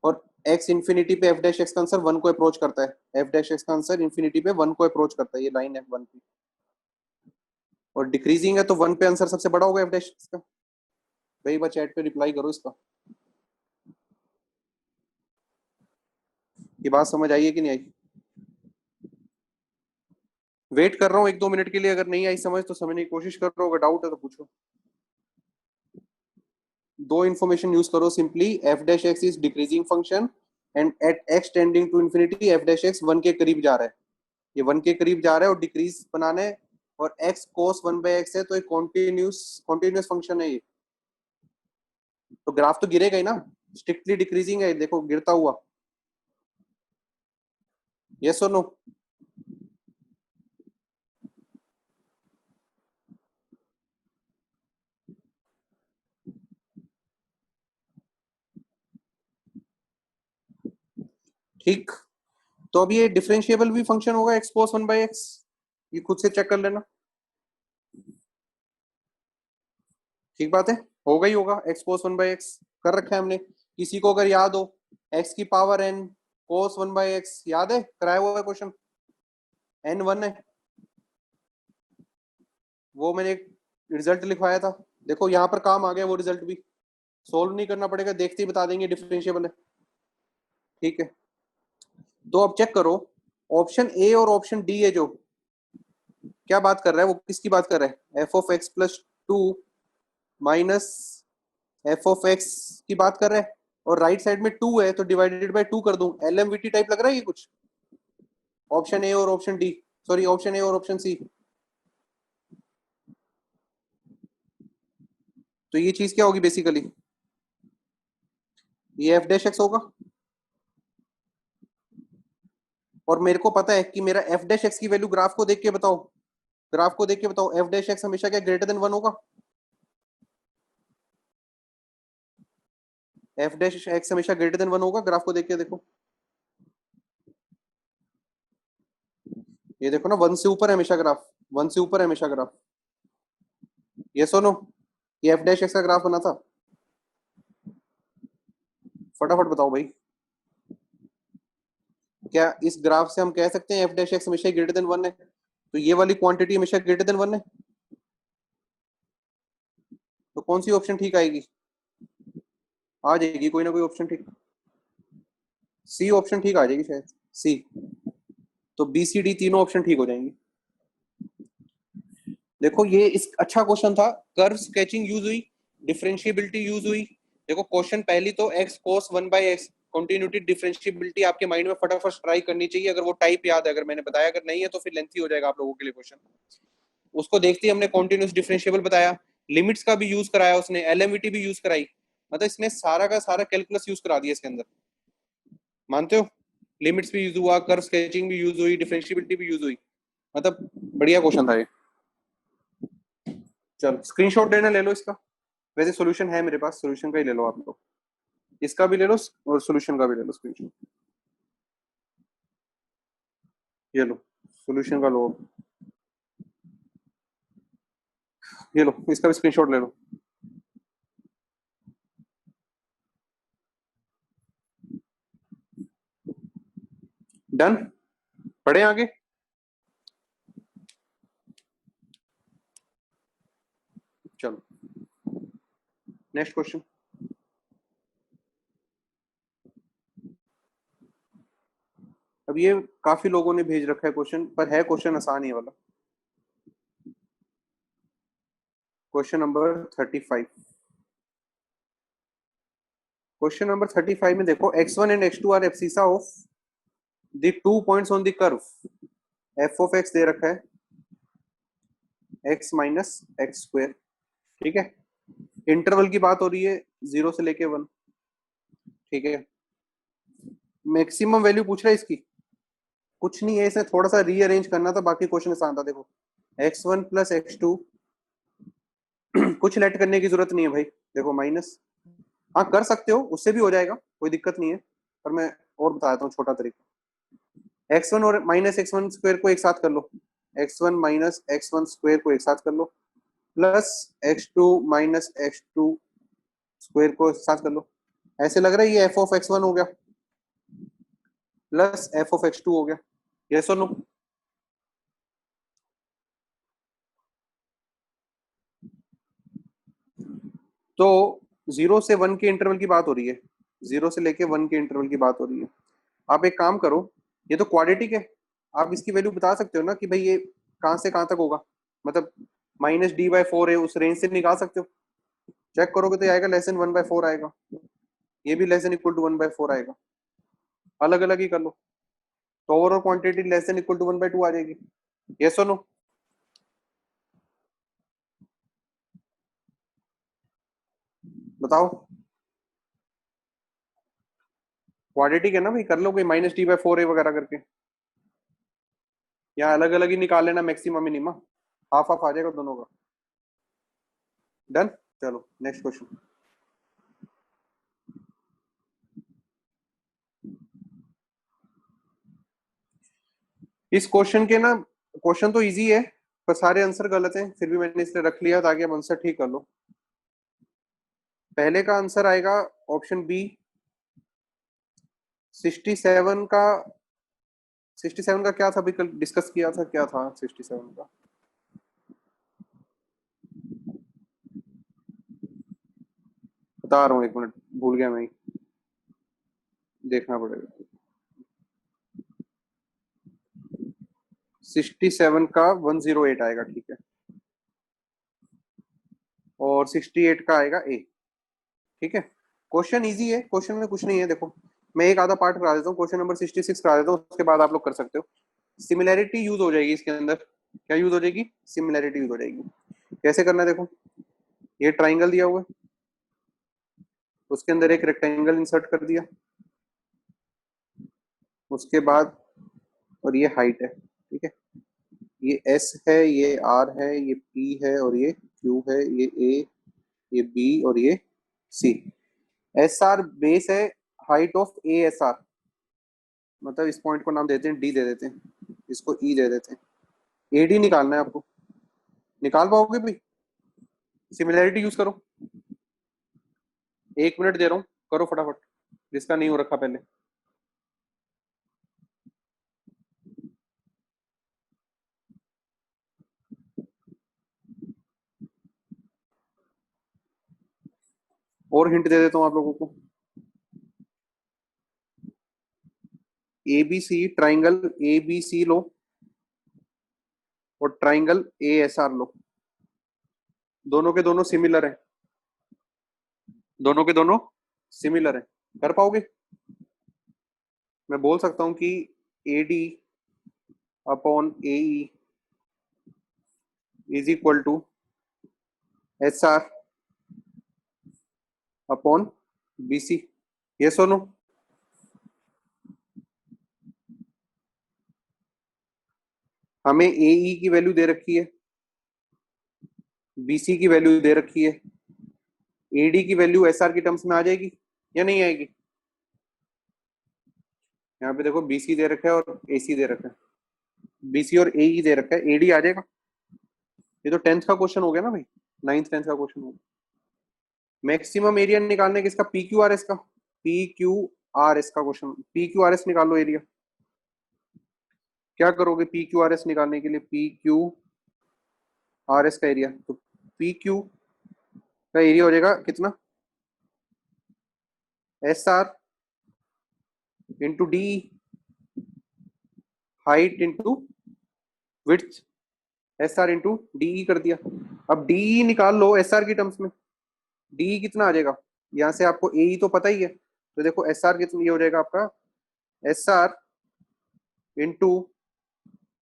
और एक्स इंफिनिटी पे एफ डैश एक्स का आंसर 1 को अप्रोच करता है, एफ डैश एक्स का आंसर इंफिनिटी पे 1 को अप्रोच करता है, ये लाइन है 1 की, और डिक्रीजिंग है तो 1 पे आंसर सबसे बड़ा होगा एफ डैश एक्स का। भाई बस चैट पे रिप्लाई करो इसका, ये बात समझ आई है कि नहीं आई? वेट कर रहा हूँ 1-2 मिनट के लिए, अगर नहीं आई समझ तो समझने की कोशिश कर रहा हूँ, अगर डाउट है तो पूछो। दो इंफॉर्मेशन यूज करो simply, F dash X is decreasing function and at X tending to infinity F dash X 1 के करीब जा रहा है, ये 1 के करीब जा रहा है और डिक्रीज बनाना है, और एक्स कोस 1/x है तो एक कॉन्टिन्यूस कॉन्टिन्यूस फंक्शन है ये, तो ग्राफ तो गिरेगा ही ना, स्ट्रिक्टली डिक्रीजिंग है, देखो गिरता हुआ। यस और नो? ठीक, तो अब ये डिफरेंशिएबल भी फंक्शन होगा एक्स कोस 1/x, ये खुद से चेक कर लेना। ठीक बात है, होगा ही होगा, एक्स कोस 1/x कर रखा है हमने, किसी को अगर याद हो, एक्स की पावर एन कोस 1/x याद है, कराया हुआ है क्वेश्चन, n 1 है, वो मैंने एक रिजल्ट लिखवाया था, देखो यहाँ पर काम आ गया वो रिजल्ट भी, सोल्व नहीं करना पड़ेगा, देखते ही बता देंगे डिफरेंशिएबल है। ठीक है, तो अब चेक करो, ऑप्शन ए और ऑप्शन डी है जो, क्या बात कर रहा है वो, किसकी बात कर रहा है? F of x plus 2 minus F of X की बात कर रहा है, और राइट साइड में 2 है तो डिवाइडेड बाय 2 कर दूं, एलएमवीटी टाइप लग रहा है ये कुछ, ऑप्शन ए और option D, sorry option A और ऑप्शन सी, तो ये चीज क्या होगी बेसिकली, ये एफ डैश एक्स होगा, और मेरे को पता है कि मेरा एफ डैश एक्स की वैल्यू, ग्राफ को देख के बताओ, ग्राफ को देख के बताओ, एफ डैश एक्स हमेशा क्या ग्रेटर देन 1 होगा? एफ डैश एक्स हमेशा ग्रेटर देन 1 होगा, ग्राफ को देख के देखो, ये देखो ना 1 से ऊपर है हमेशा ग्राफ, 1 से ऊपर है हमेशा ग्राफ, ये सुनो, ये एफ डैश एक्स का ग्राफ बना था, फटाफट बताओ भाई, क्या इस ग्राफ से हम कह सकते हैं एफ डैश एक्स हमेशा ग्रेटर देन 1 है, तो ये वाली क्वांटिटी हमेशा ग्रेटर देन 1 है, तो कौन सी ऑप्शन ठीक आएगी? आ जाएगी कोई ना कोई ऑप्शन ठीक, सी ऑप्शन ठीक आ जाएगी शायद, सी, तो बी सी डी तीनों ऑप्शन ठीक हो जाएंगे। देखो ये इस अच्छा क्वेश्चन था, कर्व स्केचिंग यूज हुई, डिफरेंशिएबिलिटी यूज हुई, देखो क्वेश्चन पहली तो एक्स कोस 1/x कंटिन्यूटी डिफरेंशिएबिलिटी आपके माइंड में फटाफट ट्राई करनी चाहिए, अगर वो टाइप याद है, अगर मैंने बताया, अगर नहीं है तो फिर लेंथी हो जाएगा आप लोगों के लिए क्वेश्चन, उसको देखते ही हमने कॉन्टिन्यूस डिफरेंशिएबल बताया, लिमिट्स का भी यूज कराया उसने, एलएमवीटी भी यूज कराई, मतलब इसने सारा का सारा कैलकुलस यूज करा दिया इसके अंदर, मानते हो? लिमिट्स भी यूज हुआ, कर्व स्केचिंग भी यूज हुई, डिफरेंशिएबिलिटी भी यूज हुई, मतलब बढ़िया क्वेश्चन था ये। चलो स्क्रीनशॉट लेना, ले लो इसका, वैसे सॉल्यूशन है मेरे पास, सॉल्यूशन का ही ले लो आप लोग, इसका भी ले लो और सॉल्यूशन का भी ले लो स्क्रीनशॉट, ये लो सॉल्यूशन का लो। ये लो, इसका भी स्क्रीनशॉट ले लो। डन, पढ़े आगे। चलो नेक्स्ट क्वेश्चन। अब ये काफी लोगों ने भेज रखा है क्वेश्चन, पर है क्वेश्चन आसान ही वाला। Question number 35। क्वेश्चन नंबर 35 में देखो, x1 and x2 are abscissa of the 2 points on the curve. f ऑफ x दे रखा है x माइनस एक्स स्क्वेयर, ठीक है। इंटरवल की बात हो रही है 0 से लेके 1, ठीक है। मैक्सिमम वैल्यू पूछ रहा है इसकी, कुछ नहीं है, इसे थोड़ा सा रीअरेंज करना था, बाकी क्वेश्चन आसान था। देखो x1 प्लस x2, कुछ लेट करने की जरूरत नहीं है भाई। देखो माइनस, हाँ कर सकते हो, उससे भी हो जाएगा, कोई दिक्कत नहीं है, पर मैं और बता देता हूँ छोटा तरीका। x1 और माइनस x1 स्क्वायर को एक साथ कर लो, x1 माइनस x1 स्क्वायर को एक साथ कर लो, plus x2 minus x2 square को एक साथ कर लो। ऐसे लग रहा है ये f ऑफ x1 हो गया प्लस f ऑफ x2 हो गया। यस और नो? तो 0 से 1 के इंटरवल की बात हो रही है, 0 से लेके 1 के इंटरवल की बात हो रही है। आप एक काम करो, ये तो क्वाड्रेटिक है, आप इसकी वैल्यू बता सकते हो ना कि भाई ये कहाँ से कहाँ तक होगा, मतलब -d/4 है, उस रेंज से निकाल सकते हो। चेक करोगे तो ये आएगा लेस देन 1/4 आएगा, ये भी लेस देन इक्वल टू 1/4 आएगा। अलग अलग ही कर लो, तो overall quantity less than equal to 1/2 आ जाएगी। यस और नो? बताओ। क्वाड्रेटिक है ना भाई, कर लो कोई -d/4 है वगैरह करके, या अलग अलग ही निकाल लेना मैक्सिमम मिनिमम, हाफ हाफ आ जाएगा दोनों का। डन। चलो नेक्स्ट क्वेश्चन। इस क्वेश्चन के ना, क्वेश्चन तो इजी है, पर सारे आंसर गलत हैं, फिर भी मैंने इसलिए रख लिया ताकि आप आंसर ठीक कर लो। पहले का आंसर आएगा ऑप्शन बी, 67 का। 67 का क्या था, अभी कल डिस्कस किया था, क्या था 67 का? बता रहा हूँ, एक मिनट, भूल गया मैं ही, देखना पड़ेगा। 67 का 108 आएगा, ठीक है, और 68 का आएगा ए, ठीक है। क्वेश्चन इजी है, क्वेश्चन में कुछ नहीं है। देखो मैं एक आधा पार्ट करा देता हूँ, क्वेश्चन नंबर 66 करा देता हूँ, उसके बाद आप लोग कर सकते हो। सिमिलैरिटी यूज हो जाएगी इसके अंदर। क्या यूज हो जाएगी? सिमिलैरिटी यूज हो जाएगी। कैसे करना है देखो, ये ट्राइंगल दिया हुआ है, उसके अंदर एक रेक्टेंगल इंसर्ट कर दिया, उसके बाद, और ये हाइट है, ठीक है। ये एस है, ये आर है, ये पी है, और ये क्यू है, ये ए, ये बी, और ये सी। एस आर बेस है height of A S are, मतलब इस पॉइंट को नाम देते हैं डी, दे देते हैं इसको, ई दे देते हैं। ए डी निकालना है आपको, निकाल पाओगे भाई? सिमिलैरिटी यूज करो, 1 मिनट दे रहा हूँ, करो फटाफट, जिसका नहीं हो रखा पहले। और हिंट दे देता हूँ आप लोगों को, A B C, triangle A B C लो, और ट्राइंगल ए एस आर लो, दोनों के दोनों सिमिलर हैं, दोनों के दोनों सिमिलर हैं। कर पाओगे? मैं बोल सकता हूँ कि A D upon A is equal to S R upon B C. Yes और नो? हमें ए ई की वैल्यू दे रखी है, बी सी की वैल्यू दे रखी है, ए डी की वैल्यू एस आर की टर्म्स में आ जाएगी या नहीं आएगी? यहाँ पे देखो बी सी दे रखा है और ए सी दे रखा है, बी सी और ए ई दे रखा है, ए डी आ जाएगा। ये तो 10th का क्वेश्चन हो गया ना भाई। 9th 10th का क्वेश्चन होगा। मैक्सिमम एरिया निकालने किसका, पी क्यू आर एस का, पी क्यू आर एस का question, P Q R S निकालो एरिया। क्या करोगे पी क्यू आर एस निकालने के लिए, पी क्यू आर एस का एरिया, तो पी क्यू का एरिया हो जाएगा कितना, S R into D, height into width, S R into D कर दिया। अब डी निकाल लो एस आर की टर्म्स में, डी कितना आ जाएगा, यहाँ से आपको ए तो पता ही है, तो देखो एस आर कितना, ये हो जाएगा आपका S R into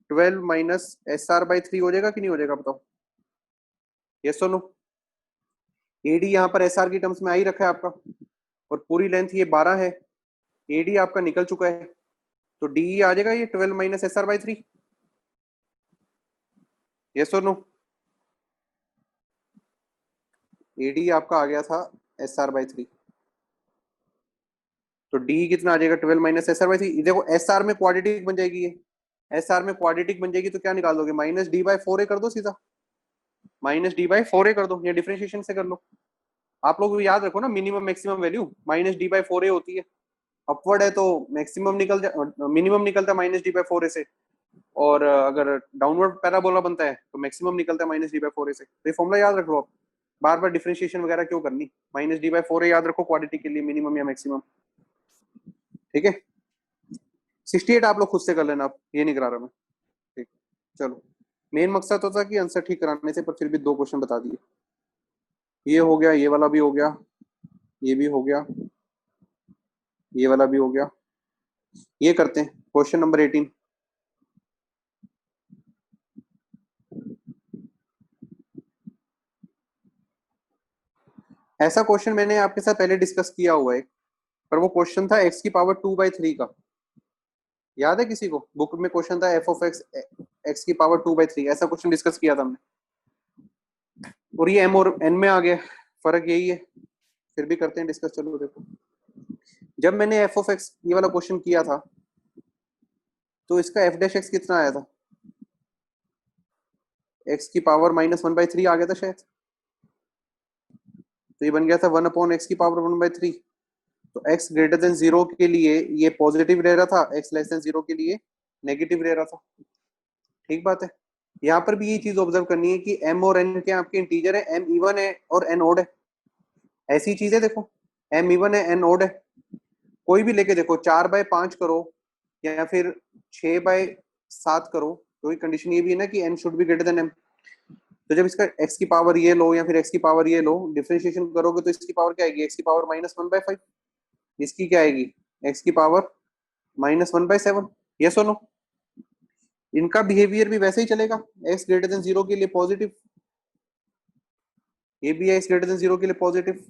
12 minus S R by 3 हो जाएगा कि नहीं हो जाएगा, बताओ यस और नो। एडी यहाँ पर एस आर की टर्म्स में आ ही रखा है आपका, और पूरी लेंथ ये 12 है, एडी आपका निकल चुका है, तो डी आ जाएगा ये 12 minus S R by 3, yes और नो। एडी आपका आ गया था एस आर बाई 3, तो डी कितना आ जाएगा 12 माइनस एस आर बाई 3। देखो एस आर में क्वाड्रेटिक बन जाएगी ये, एस आर में क्वाड्रेटिक बन जाएगी तो क्या निकाल दोगे, माइनस डी बाई 4 ए कर दो सीधा, माइनस डी बाई 4 ए कर दो, या डिफरेंशिएशन से कर लो। आप लोग याद रखो ना, minimum maximum value minus D by 4 ए होती है, अपवर्ड है तो मैक्सिमम निकल जाए, मिनिमम निकलता है माइनस डी बाई 4 ए से, और अगर डाउनवर्ड पैराबोला बनता है तो मैक्सिमम निकलता है माइनस डी बाई 4 ए से। तो ये फॉर्मूला याद रखो आप, बार बार डिफरेंशिएशन वगैरह क्यों करनी, माइनस डी बाई 4 ए याद रखो क्वाड्रेटिक के लिए, मिनिमम या मैक्सिमम, ठीक है। 68 आप लोग खुद से कर लेना, आप ये नहीं करा रहा मैं, ठीक। चलो, मेन मकसद तो था कि आंसर ठीक कराने से, पर फिर भी 2 क्वेश्चन बता दिए। ये हो गया, ये वाला भी हो गया, ये भी हो गया, ये वाला भी हो गया। ये करते हैं क्वेश्चन नंबर 18। ऐसा क्वेश्चन मैंने आपके साथ पहले डिस्कस किया हुआ है, पर वो क्वेश्चन था एक्स की पावर 2/3 का, याद है किसी को, बुक में क्वेश्चन था एफ ऑफ एक्स, एक्स की पावर 2/3, ऐसा क्वेश्चन डिस्कस किया था हमने, और ये एम और एन में आ गया, फर्क यही है, फिर भी करते हैं डिस्कस। चलो देखो, जब मैंने एफ ऑफ एक्स ये वाला क्वेश्चन किया था, तो इसका एफ डैश एक्स कितना आया था, एक्स की पावर -1/3 आ गया था शायद, तो ये बन गया था 1/x⁻³ तो x ग्रेटर देन 0 के लिए ये पॉजिटिव रह रहा था, x लेस देन 0 के लिए नेगेटिव रह रहा था, ठीक बात है। यहाँ पर भी ये चीज ऑब्जर्व करनी है कि m और n के आपके इंटीजर है, m इवन है और n ओड है, ऐसी चीज है देखो, m इवन है n ओड है, कोई भी लेके देखो, 4/5 करो या फिर 6/7 करो, तो कंडीशन ये भी है ना कि n should be greater than m। तो जब इसका x की पावर ये लो या फिर x की पावर ये लो, डिफरेंशिएशन करोगे तो इसकी पावर क्या आएगी, x की पावर -1/5, इसकी क्या आएगी, x की पावर -1/7, यस और नो। इनका बिहेवियर भी वैसे ही चलेगा, x ग्रेटर देन 0 के लिए पॉजिटिव, ये भी है x ग्रेटर देन 0 के लिए पॉजिटिव,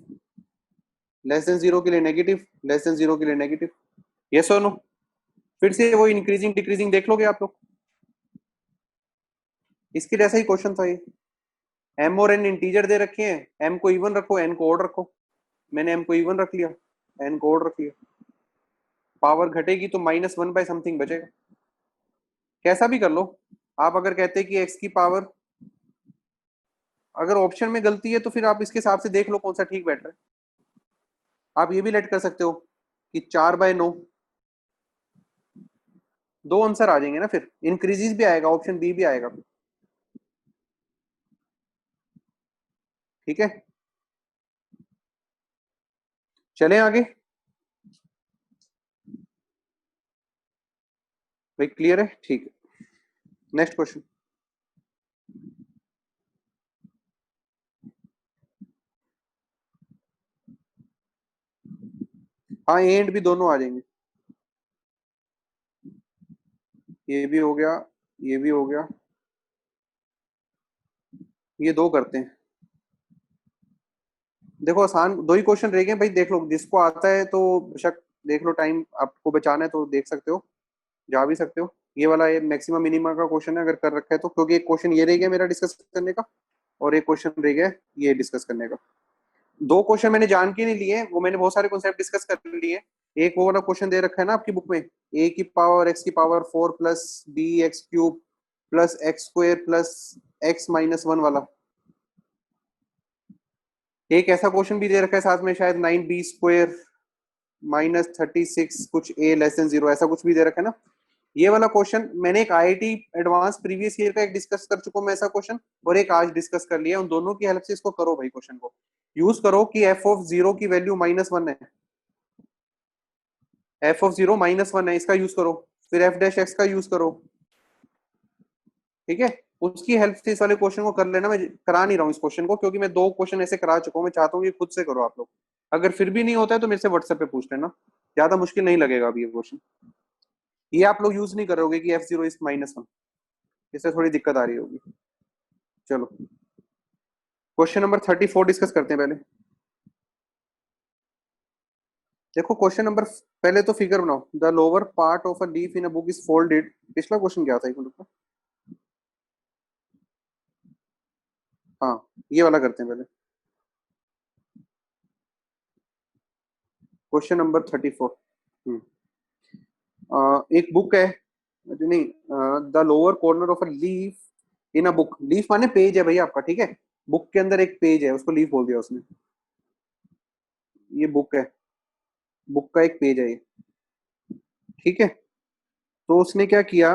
लेस देन 0 के लिए नेगेटिव, लेस देन 0 के लिए नेगेटिव, यस और नो। फिर से वो इंक्रीजिंग डिक्रीजिंग देख लोगे आप लोग, इसके जैसा ही क्वेश्चन था ये, m और n इंटीजर दे रखे हैं, m को इवन रखो, n को ओड रखो, मैंने m को इवन रख लिया, n को ओड रख लिया, पावर घटेगी तो -1 बाय समथिंग बचेगा, कैसा भी कर लो आप। अगर कहते हैं कि x की पावर, अगर ऑप्शन में गलती है तो फिर आप इसके हिसाब से देख लो कौन सा ठीक बैठ रहा है। आप ये भी लेट कर सकते हो कि 4/9, 2 आंसर आ जाएंगे ना, फिर इंक्रीजेस भी आएगा, ऑप्शन बी भी आएगा, ठीक है। चलें आगे, भाई क्लियर है, ठीक है। नेक्स्ट क्वेश्चन, हाँ ए एंड बी दोनों आ जाएंगे, ये भी हो गया, ये भी हो गया, ये 2 करते हैं। देखो आसान 2 ही क्वेश्चन रह गए भाई, देख लो जिसको आता है तो बेशक देख लो, टाइम आपको बचाना है तो देख सकते हो, जा भी सकते हो। ये वाला ये मैक्सिमम मिनिमा का क्वेश्चन है, अगर कर रखा है तो, क्योंकि एक क्वेश्चन ये रह गया मेरा डिस्कस करने का, और एक क्वेश्चन रह गया ये डिस्कस करने का। 2 क्वेश्चन मैंने जान के नहीं लिए, वो मैंने बहुत सारे कॉन्सेप्ट डिस्कस कर लिए। एक वो वाला क्वेश्चन दे रखा है ना आपकी बुक में, ए की पावर एक्स की power 4 plus B X cube plus X square plus x-1 वाला, एक ऐसा क्वेश्चन भी दे रखा है साथ में, शायद 9b² -36 कुछ a <0 ऐसा कुछ भी दे रखा है ना। ये वाला क्वेश्चन मैंने एक आईआईटी एडवांस प्रीवियस ईयर का एक डिस्कस कर चुका हूं मैं ऐसा क्वेश्चन, और एक आज डिस्कस कर लिया। उन दोनों की हेल्प से इसको करो भाई, क्वेश्चन को यूज करो कि f(0) की वैल्यू -1 है, f(0) -1 है, इसका यूज करो। फिर f'(x) का यूज करो, ठीक है। उसकी हेल्प से इस वाले क्वेश्चन को कर लेना। मैं करा नहीं रहा हूँ इस क्वेश्चन को, क्योंकि मैं 2 क्वेश्चन ऐसे करा चुका हूँ। मैं चाहता हूँ कि खुद से करो आप लोग। अगर फिर भी नहीं होता है तो मेरे से व्हाट्सएप पे पूछ लेना, ज्यादा मुश्किल नहीं लगेगा अभी ये क्वेश्चन। ये आप लोग यूज नहीं करोगे कि f(0) इज -1, इससे थोड़ी दिक्कत आ रही होगी। चलो क्वेश्चन नंबर 34 डिस्कस करते हैं पहले। देखो क्वेश्चन नंबर, पहले तो फिगर बनाओ। The lower part of a leaf in a book is folded. पिछला क्वेश्चन क्या था, एक मिनट का। हाँ, ये वाला करते हैं पहले। Question number 34। एक बुक है, नहीं, the lower corner of a leaf in a book. Leaf माने पेज है भैया आपका, ठीक है। बुक के अंदर एक पेज है, उसको लीफ बोल दिया उसने। ये बुक है, बुक का एक पेज है ये, ठीक है। तो उसने क्या किया,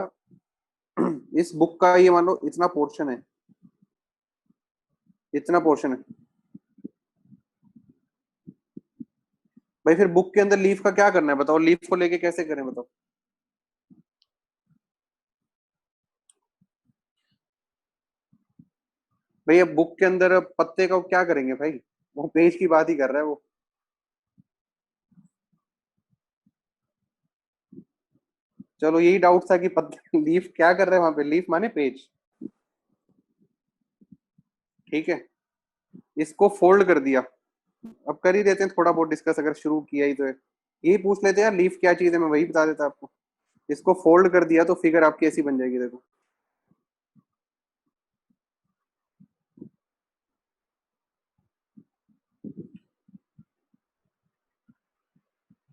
इस बुक का ये मान लो इतना पोर्शन है, इतना पोर्शन है भाई। फिर बुक के अंदर लीफ का क्या करना है बताओ, लीफ को लेके कैसे करें बताओ। भाई अब बुक के अंदर पत्ते का क्या करेंगे भाई, वो पेज की बात ही कर रहा है वो। चलो यही डाउट था कि पत्ते लीफ क्या कर रहे हैं वहां पे, लीफ माने पेज, ठीक है। इसको फोल्ड कर दिया। अब कर ही देते हैं थोड़ा बहुत डिस्कस, अगर शुरू किया ही तो है। यही पूछ लेते हैं यार, लीफ क्या चीज है, मैं वही बता देता आपको। इसको फोल्ड कर दिया तो फिगर आपकी ऐसी बन जाएगी, देखो।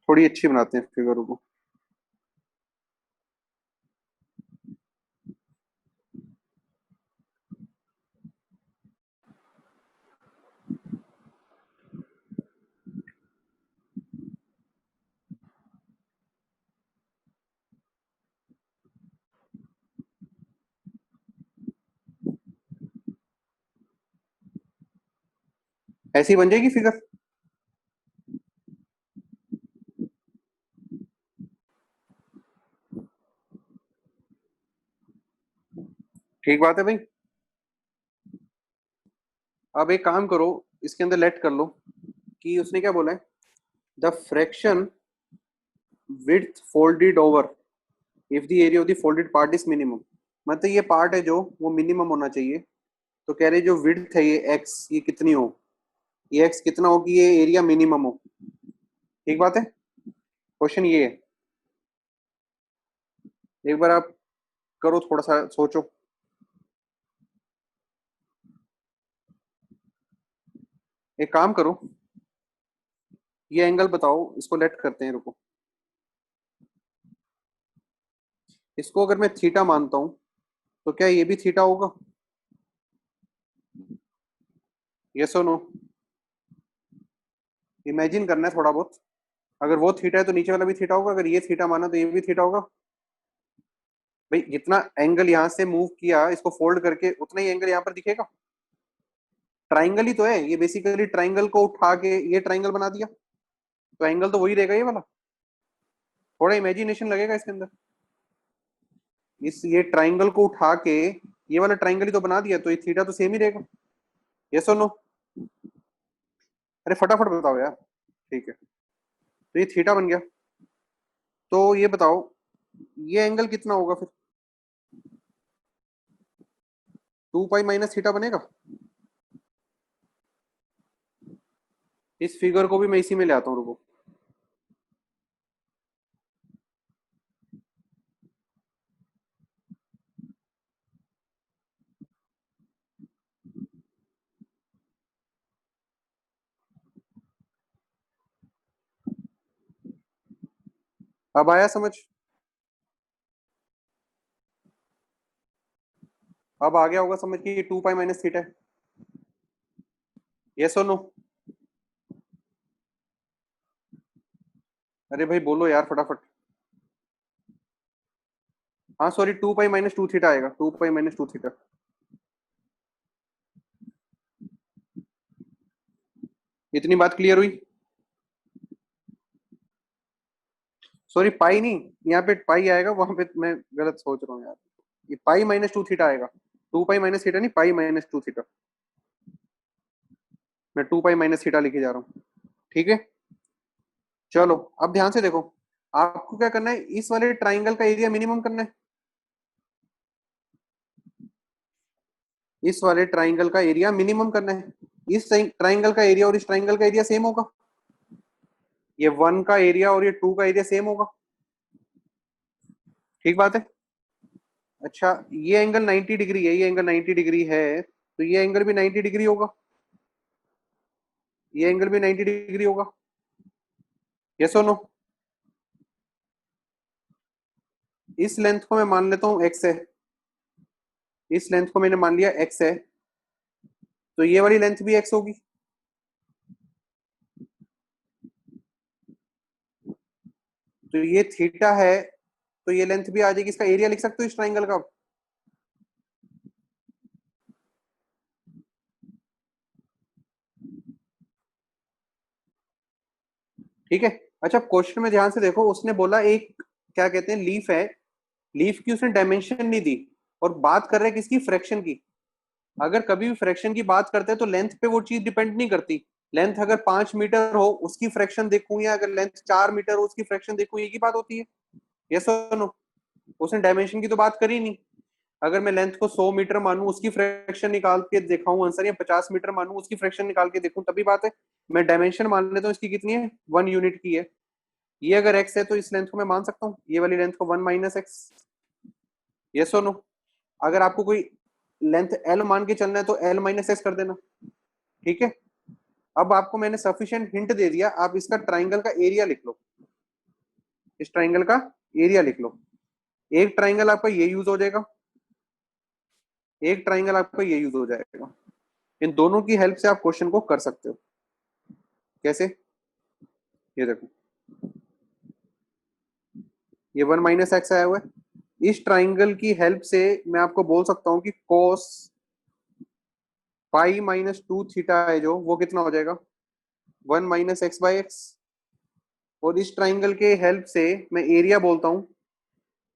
थोड़ी अच्छी बनाते हैं फिगर को। ऐसी बन जाएगी फिगर। ठीक बात है भाई। अब एक काम करो, इसके अंदर लेट कर लो कि उसने क्या बोला है, the fraction width folded over if the area of the folded part is minimum. मतलब ये पार्ट है जो वो मिनिमम होना चाहिए। तो कह रहे जो विड्थ है ये एक्स, ये कितनी हो, ये एक्स कितना हो कि ये एरिया मिनिमम हो। ठीक बात है, क्वेश्चन ये है। एक बार आप करो, थोड़ा सा सोचो। एक काम करो, ये एंगल बताओ, इसको लेट करते हैं, रुको। इसको अगर मैं थीटा मानता हूं तो क्या ये भी थीटा होगा, यस और नो। इमेजिन करना है थोड़ा बहुत। अगर वो थीटा है तो नीचे वाला भी थीटा होगा, अगर ये थीटा माना तो ये भी थीटा होगा। भाई जितना एंगल यहाँ से मूव किया इसको फोल्ड करके, उतना ही एंगल यहाँ पर दिखेगा। ट्राइंगल ही तो है ये, बेसिकली ट्राइंगल को उठा के ये ट्राइंगल बना दिया, तो एंगल तो वही रहेगा ये वाला। थोड़ा इमेजिनेशन लगेगा इसके अंदर। इस ये ट्राइंगल को उठा के ये वाला ट्राइंगल ही तो बना दिया, तो ये थीटा तो सेम ही रहेगा, यस और नो। अरे फटाफट बताओ यार। ठीक है, तो ये थीटा बन गया। तो ये बताओ ये एंगल कितना होगा फिर, 2 पाई माइनस थीटा बनेगा। इस फिगर को भी मैं इसी में ले आता हूँ, रुको। अब आया समझ, अब आ गया होगा समझ कि ये 2 पाई माइनस थीटा है, यस और नो। अरे भाई बोलो यार फटाफट। हाँ सॉरी, 2 पाई - 2 थीटा आएगा, 2 पाई - 2 थीटा। इतनी बात क्लियर हुई? सॉरी पाई नहीं, यहाँ पे पाई आएगा, वहां पे मैं गलत सोच रहा हूँ यार। ये पाई - 2 थीटा आएगा। 2 पाई - थीटा नहीं, पाई - 2 थीटा। मैं 2 पाई - थीटा लिखे जा रहा हूँ। ठीक है। चलो अब ध्यान से देखो, आपको क्या करना है, इस वाले ट्राइंगल का एरिया मिनिमम करना है। इस वाले ट्राइंगल का एरिया मिनिमम करना है। इस ट्राइंगल का एरिया और इस ट्राइंगल का एरिया सेम होगा। ये 1 का एरिया और ये 2 का एरिया सेम होगा। ठीक बात है। अच्छा, ये एंगल 90 डिग्री है, ये एंगल 90 डिग्री है, तो ये एंगल भी 90 डिग्री होगा। ये एंगल भी 90 डिग्री होगा। यस और नो? इस लेंथ को मैं मान लेता हूँ एक्स है। इस लेंथ को मैंने मान लिया एक्स है, तो ये वाली लेंथ भी एक्स होगी। तो ये थीटा है, तो ये लेंथ भी आ जाएगी। इसका एरिया लिख सकते हो इस ट्राइंगल का। ठीक है। अच्छा, क्वेश्चन में ध्यान से देखो, उसने बोला एक क्या कहते हैं लीफ है, लीफ की उसने डायमेंशन नहीं दी, और बात कर रहे हैं किसकी, फ्रैक्शन की। अगर कभी भी फ्रैक्शन की बात करते हैं तो लेंथ पे वो चीज डिपेंड नहीं करती। लेंथ अगर 5 मीटर हो उसकी फ्रैक्शन देखूं, या अगर लेंथ 4 मीटर हो उसकी फ्रैक्शन देखूं, एक ही बात होती है। यस और नो? उसने डायमेंशन की तो बात करी नहीं। अगर मैं लेंथ को 100 मीटर मानूं, उसकी फ्रैक्शन निकाल के दिखाऊं आंसर, या 50 मीटर मानूं उसकी फ्रैक्शन निकाल के देखूं, तभी बात है। मैं डायमेंशन मान लेता हूँ इसकी कितनी है, 1 यूनिट की है। ये अगर एक्स है तो इस लेंथ को मैं मान सकता हूँ, ये वाली लेंथ को 1 - एक्स। यस और नो? अगर आपको कोई लेंथ एल मान के चलना है तो L - एक्स कर देना। ठीक है। अब आपको मैंने सफिशिएंट हिंट दे दिया, आप इसका ट्राइंगल का एरिया लिख लो। इस ट्राइंगल का एरिया लिख लो। एक ट्राइंगल आपका ये यूज हो जाएगा, एक ट्राइंगल आपका ये यूज हो जाएगा। इन दोनों की हेल्प से आप क्वेश्चन को कर सकते हो। कैसे? ये देखो, ये 1 - एक्स आया हुआ है। इस ट्राइंगल की हेल्प से मैं आपको बोल सकता हूँ कि कोस पाई - 2 थीटा है जो, वो कितना हो जाएगा, 1 - एक्स/एक्स। और इस ट्राइंगल के हेल्प से मैं एरिया बोलता हूँ,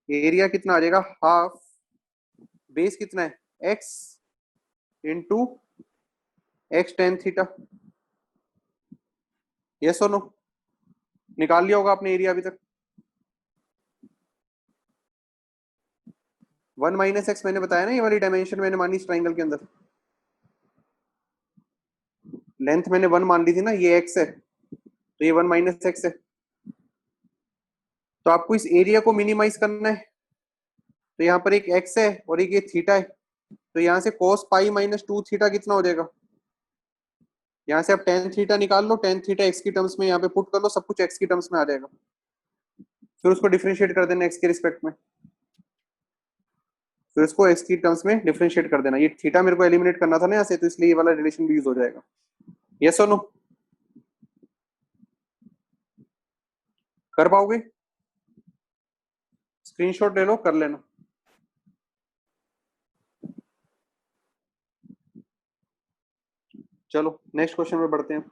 एरिया कितना आ जाएगा, हाफ, बेस कितना है, x into x tan theta. Yes और नो? निकाल लिया होगा आपने एरिया अभी तक। 1 - एक्स मैंने बताया ना, ये वाली डायमेंशन मैंने मानी इस ट्राइंगल के अंदर। लेंथ मैंने 1 मान ली थी ना, ये एक्स है, तो ये 1 - एक्स है। तो आपको इस एरिया को मिनिमाइज करना है, तो यहाँ पर एक एक्स है और एक ये थीटा है, तो यहाँ से cos पाई - 2 थीटा कितना हो जाएगा। यहाँ से आप tan थीटा निकाल लो, tan थीटा एक्स की टर्म्स में यहाँ पे पुट कर लो, सब कुछ एक्स की टर्म्स में आ जाएगा। फिर उसको डिफरेंशिएट कर देना एक्स के रिस्पेक्ट में। फिर उसको एक्स की टर्म्स में डिफरेंशिएट कर देना। ये थीटा मेरे को एलिमिनेट करना था ना यहाँ से, तो इसलिए ये वाला रिलेशन भी यूज हो जाएगा। यस और नो? कर पाओगे? स्क्रीनशॉट ले लो, कर लेना। चलो नेक्स्ट क्वेश्चन में बढ़ते हैं।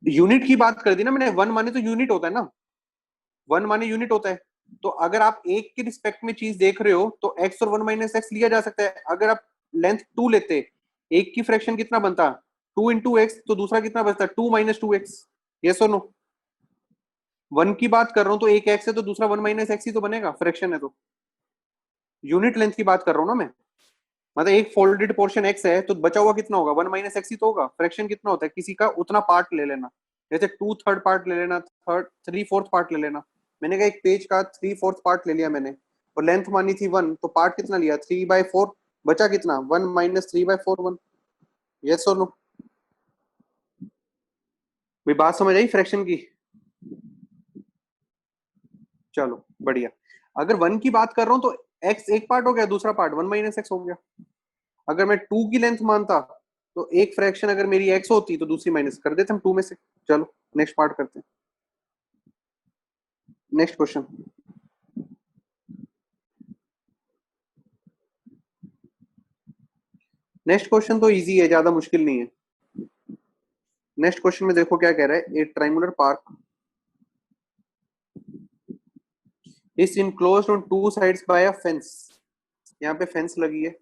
यूनिट की बात कर दी ना मैंने, 1 माने तो यूनिट होता है ना, 1 माने यूनिट होता है। तो अगर आप एक के रिस्पेक्ट में चीज देख रहे हो तो एक्स और 1 - एक्स लिया जा सकता है। अगर आप लेंथ 2 लेते, एक की फ्रैक्शन कितना बनता, 2 × x, तो दूसरा कितना बचता, 2 - 2x। यस और नो? 1 की बात कर रहा हूं तो एक एक्स है तो दूसरा 1 - एक्स ही तो बनेगा, फ्रैक्शन है तो। यूनिट लेंथ की बात कर रहा हूं ना मैं। मतलब एक फोल्डेड पोर्शन एक्स है तो बचा हुआ कितना होगा, 1 - एक्स ही तो होगा। फ्रैक्शन कितना होता है, किसी का उतना पार्ट ले लेना। जैसे 2/3 पार्ट ले लेना, 3/4 पार्ट ले लेना। मैंने कहा एक पेज का 3/4 पार्ट ले लिया मैंने, और लेंथ मानी थी 1, तो पार्ट कितना लिया, 3/4। बचा कितना, 1 - 3/4 1। यस और नो? भाई बात समझ आई फ्रैक्शन की? चलो बढ़िया। अगर 1 की बात कर रहा हूँ तो एक्स एक पार्ट हो गया, दूसरा पार्ट 1 - x हो गया। अगर मैं 2 की लेंथ मानता तो एक फ्रैक्शन अगर मेरी x होती तो दूसरी माइनस कर देते हम 2 में से। चलो नेक्स्ट पार्ट करते हैं, नेक्स्ट क्वेश्चन। नेक्स्ट क्वेश्चन तो इजी है, ज्यादा मुश्किल नहीं है। नेक्स्ट क्वेश्चन में देखो क्या कह रहा है, a triangular park is enclosed on two sides by a fence. यहाँ पे फेंस लगी है,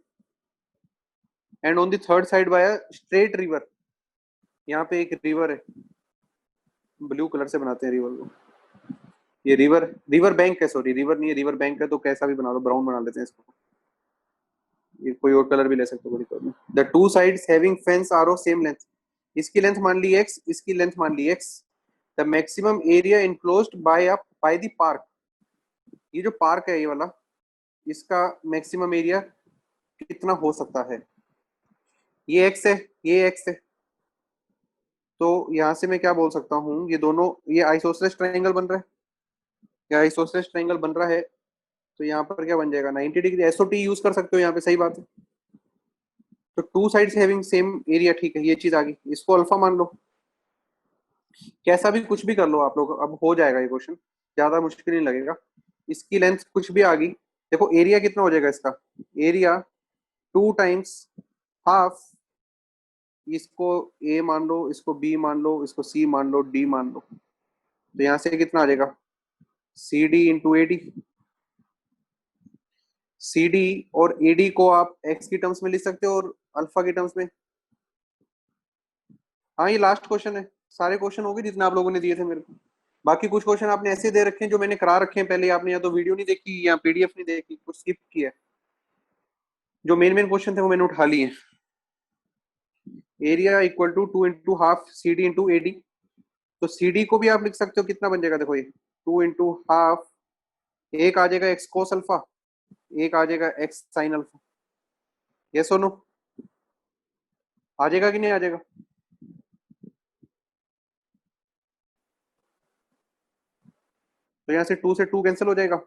and on the third side by a straight river. यहाँ पे एक रिवर है, ब्लू कलर से बनाते हैं रिवर को। ये रिवर, रिवर बैंक है, सॉरी रिवर नहीं है, रिवर बैंक है, तो कैसा भी बना लो, ब्राउन बना लेते हैं इसको। ये कोई और कलर भी ले सकते हो, कोई दिक्कत नहीं। The two sides having fence are of same length. इसकी लेंथ मान ली x, इसकी लेंथ मान ली x। The maximum area enclosed by the park. ये जो पार्क है ये वाला, इसका मैक्सिमम एरिया कितना हो सकता है। ये x है, ये x है। तो यहाँ से मैं क्या बोल सकता हूँ, ये दोनों, ये आइसोसेलेस ट्रायंगल बन रहा है, या आइसोसेलेस ट्रायंगल बन रहा है। तो यहाँ पर क्या बन जाएगा, 90 डिग्री। एसओटी यूज कर सकते हो यहाँ पे, सही बात है। तो to sides having same area, ठीक है, ये चीज आ गई, इसको अल्फा मान लो। कैसा भी कुछ भी कर लो आप लोग, अब हो जाएगा ये क्वेश्चन, ज्यादा मुश्किल नहीं लगेगा। इसकी लेंथ कुछ भी आ गई। देखो एरिया कितना हो जाएगा इसका, एरिया 2 टाइम्स हाफ, इसको ए मान लो, इसको बी मान लो, इसको सी मान लो, डी मान लो। तो यहाँ से कितना आ जाएगा, C D into A D. C D और ए डी को आप एक्स की टर्म्स में लिख सकते हो और अल्फा की टर्म्स में। हाँ ये लास्ट क्वेश्चन है, सारे क्वेश्चन हो गए जितने आप लोगों ने दिए थे मेरे को। बाकी कुछ क्वेश्चन आपने ऐसे दे रखे हैं जो मैंने करा रखे हैं पहले, आपने या तो वीडियो नहीं देखी या पीडीएफ नहीं देखी, कुछ स्किप किया है। जो मेन मेन क्वेश्चन थे वो मैंने उठा लिए। Area equal to 2 into half C D into A D. तो सी डी को भी आप लिख सकते हो, कितना बन जाएगा देखो, ये 2 इंटू हाफ, एक आ जाएगा एक्स कोस अल्फा, एक आ जाएगा एक्स साइन अल्फा। ये सोनो आ जाएगा कि नहीं आ जाएगा। तो यहाँ से 2 से 2 कैंसिल हो जाएगा,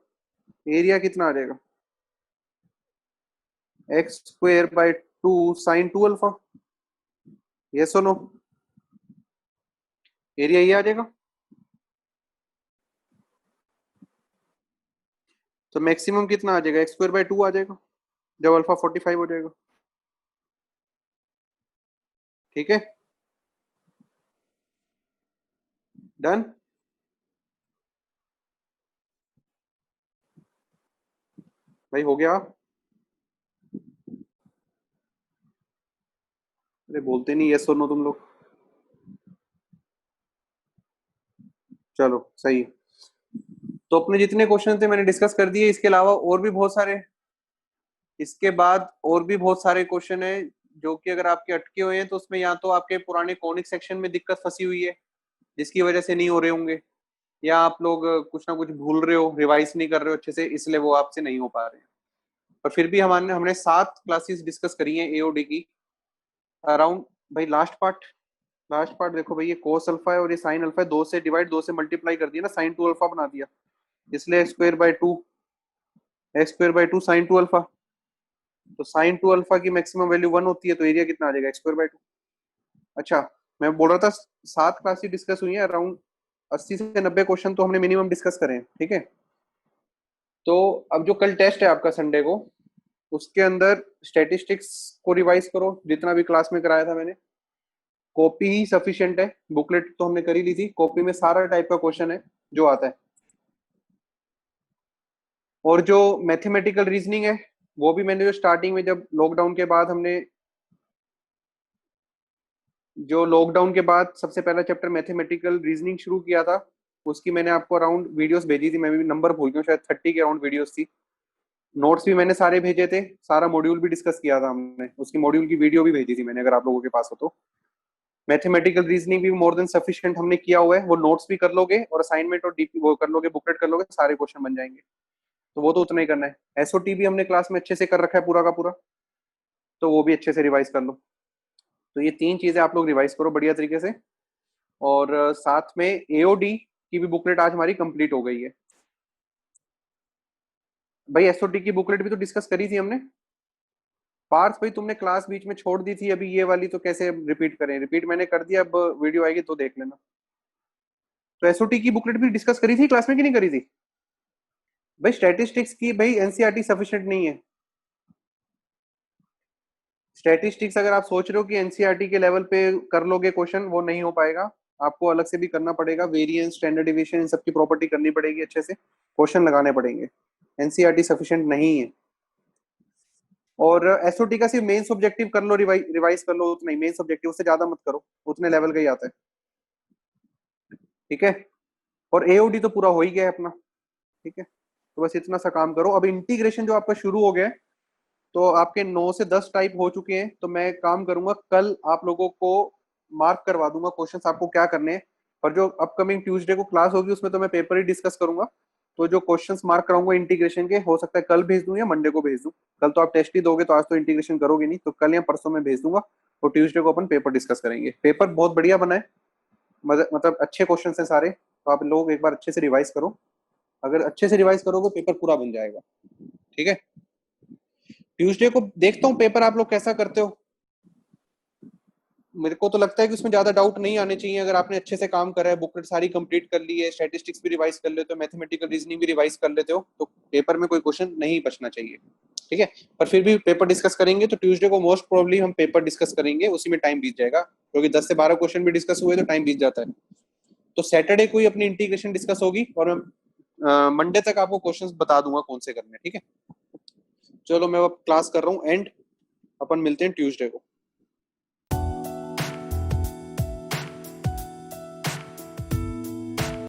एरिया कितना आ जाएगा, x² / 2 sin 2 अल्फा। ये सुनो, एरिया ये आ जाएगा। तो मैक्सिमम कितना आ जाएगा, x² / 2 आ जाएगा, जब अल्फा 45 हो जाएगा। ठीक है, डन। भाई हो गया। अरे बोलते नहीं यस और नो तुम लोग। चलो सही है। तो अपने जितने क्वेश्चन थे मैंने डिस्कस कर दिए, इसके अलावा और भी बहुत सारे, इसके बाद और भी बहुत सारे क्वेश्चन है जो कि अगर आपके अटके हुए हैं तो उसमें या तो आपके पुराने कॉनिक सेक्शन में दिक्कत फंसी हुई है जिसकी वजह से नहीं हो रहे होंगे, या आप लोग कुछ ना कुछ भूल रहे हो, रिवाइज नहीं कर रहे हो अच्छे से, इसलिए वो आपसे नहीं हो पा रहे हैं। पर फिर भी हमने हमने 7 क्लासेस डिस्कस करी हैं एओडी की अराउंड। भाई लास्ट पार्ट देखो भाई, ये कोस अल्फा है और ये साइन अल्फा है, 2 से डिवाइड 2 से मल्टीप्लाई कर दिया ना, sin 2 अल्फा बना दिया, इसलिए x² / 2 sin 2 अल्फा। तो sin 2 अल्फा की मैक्सिमम वैल्यू 1 होती है, तो एरिया कितना आ जाएगा, x² / 2। अच्छा, मैं बोल रहा था 7 क्लासेस डिस्कस हुई है, अराउंड 80 से 90 क्वेश्चन तो हमने मिनिमम डिस्कस करें, ठीक है। तो अब जो कल टेस्ट है आपका संडे को, उसके अंदर स्टैटिस्टिक्स को रिवाइज करो जितना भी क्लास में कराया था मैंने। कॉपी ही सफिशिएंट है, बुकलेट तो हमने कर ही ली थी, कॉपी में सारा टाइप का क्वेश्चन है जो आता है। और जो मैथमेटिकल रीजनिंग है वो भी मैंने जो स्टार्टिंग में, जब लॉकडाउन के बाद हमने, जो लॉकडाउन के बाद सबसे पहला चैप्टर मैथमेटिकल रीजनिंग शुरू किया था, उसकी मैंने आपको अराउंड वीडियोस भेजी थी, मैं भी नंबर भूल गया हूँ, शायद 30 के अराउंड वीडियोस थी। नोट्स भी मैंने सारे भेजे थे, सारा मॉड्यूल भी डिस्कस किया था हमने, उसकी मॉड्यूल की वीडियो भी भेजी थी मैंने, अगर आप लोगों के पास हो तो। मैथमेटिकल रीजनिंग भी मोर देन सफिशिएंट हमने किया हुआ है, वो नोट्स भी कर लोगे और असाइनमेंट और डीपी वो कर लोगे, बुकलेट कर लोगे, सारे क्वेश्चन बन जाएंगे। तो वो तो उतना ही करना है। एसओटी भी हमने क्लास में अच्छे से कर रखा है पूरा का पूरा, तो वो भी अच्छे से रिवाइज कर लो। तो ये 3 चीजें आप लोग रिवाइज करो बढ़िया तरीके से। और साथ में एओडी की भी बुकलेट आज हमारी कंप्लीट हो गई है। भाई एसओटी की बुकलेट भी तो डिस्कस करी थी हमने। पार्थ भाई तुमने क्लास बीच में छोड़ दी थी, अभी ये वाली तो कैसे रिपीट करें? रिपीट मैंने कर दिया, अब वीडियो आएगी तो देख लेना। तो एसओटी की बुकलेट भी डिस्कस करी थी क्लास में कि नहीं करी थी? भाई स्टैटिस्टिक्स की भाई एनसीईआरटी सफिशिएंट नहीं है। स्टैटिस्टिक्स अगर आप सोच रहे हो कि एनसीईआरटी के लेवल पे कर लोगे क्वेश्चन, वो नहीं हो पाएगा। आपको अलग से भी करना पड़ेगा, वेरिएंस, स्टैंडर्ड डिविएशन, इन सबकी प्रॉपर्टी करनी पड़ेगी, अच्छे से क्वेश्चन लगाने पड़ेंगे। एनसीईआरटी सफिशिएंट नहीं है। और एसओटी का सिर्फ मेन ऑब्जेक्टिव कर लो, रिवाइज कर लो, उतना ही मेन ऑब्जेक्टिव, उससे ज्यादा मत करो, उतने लेवल का ही आता है। ठीक है। और एओडी तो पूरा हो ही गया है अपना। ठीक है, तो बस इतना सा काम करो। अब इंटीग्रेशन जो आपका शुरू हो गया है, तो आपके 9 से 10 टाइप हो चुके हैं, तो मैं काम करूंगा कल आप लोगों को मार्क करवा दूंगा क्वेश्चंस आपको क्या करने हैं। और जो अपकमिंग ट्यूसडे को क्लास होगी उसमें तो मैं पेपर ही डिस्कस करूंगा। तो जो क्वेश्चंस मार्क कराऊंगा इंटीग्रेशन के, हो सकता है कल भेज दूं या मंडे को भेज दूं। कल तो आप टेस्ट ही दोगे, तो आज तो इंटीग्रेशन करोगे नहीं, तो कल या परसों में भेज दूंगा। और ट्यूसडे को अपन पेपर डिस्कस करेंगे। पेपर बहुत बढ़िया बना है, मतलब अच्छे क्वेश्चन है सारे, तो आप लोग एक बार अच्छे से रिवाइज करो। अगर अच्छे से रिवाइज करोगे पेपर पूरा बन जाएगा। ठीक है, ट्यूसडे को देखता हूँ पेपर आप लोग कैसा करते हो। मेरे को तो लगता है कि उसमें ज्यादा डाउट नहीं आने चाहिए। अगर आपने अच्छे से काम करा है, बुकलेट सारी कंप्लीट कर ली है, स्टैटिस्टिक्स भी रिवाइज कर लेते हो, मैथमेटिकल रीजनिंग भी रिवाइज कर लेते हो, तो पेपर में कोई क्वेश्चन नहीं बचना चाहिए। ठीक है। पर फिर भी पेपर डिस्कस करेंगे, तो ट्यूसडे को मोस्ट प्रोबेबली हम पेपर डिस्कस करेंगे, उसी में टाइम बीत जाएगा, क्योंकि 10 से 12 क्वेश्चन भी डिस्कस हुए तो टाइम बीत जाता है। तो सैटरडे को ही अपनी इंटीग्रेशन डिस्कस होगी, और मंडे तक आपको क्वेश्चंस बता दूंगा कौन से करने हैं। ठीक है, चलो मैं अब क्लास कर रहा हूँ एंड, अपन मिलते हैं ट्यूसडे को।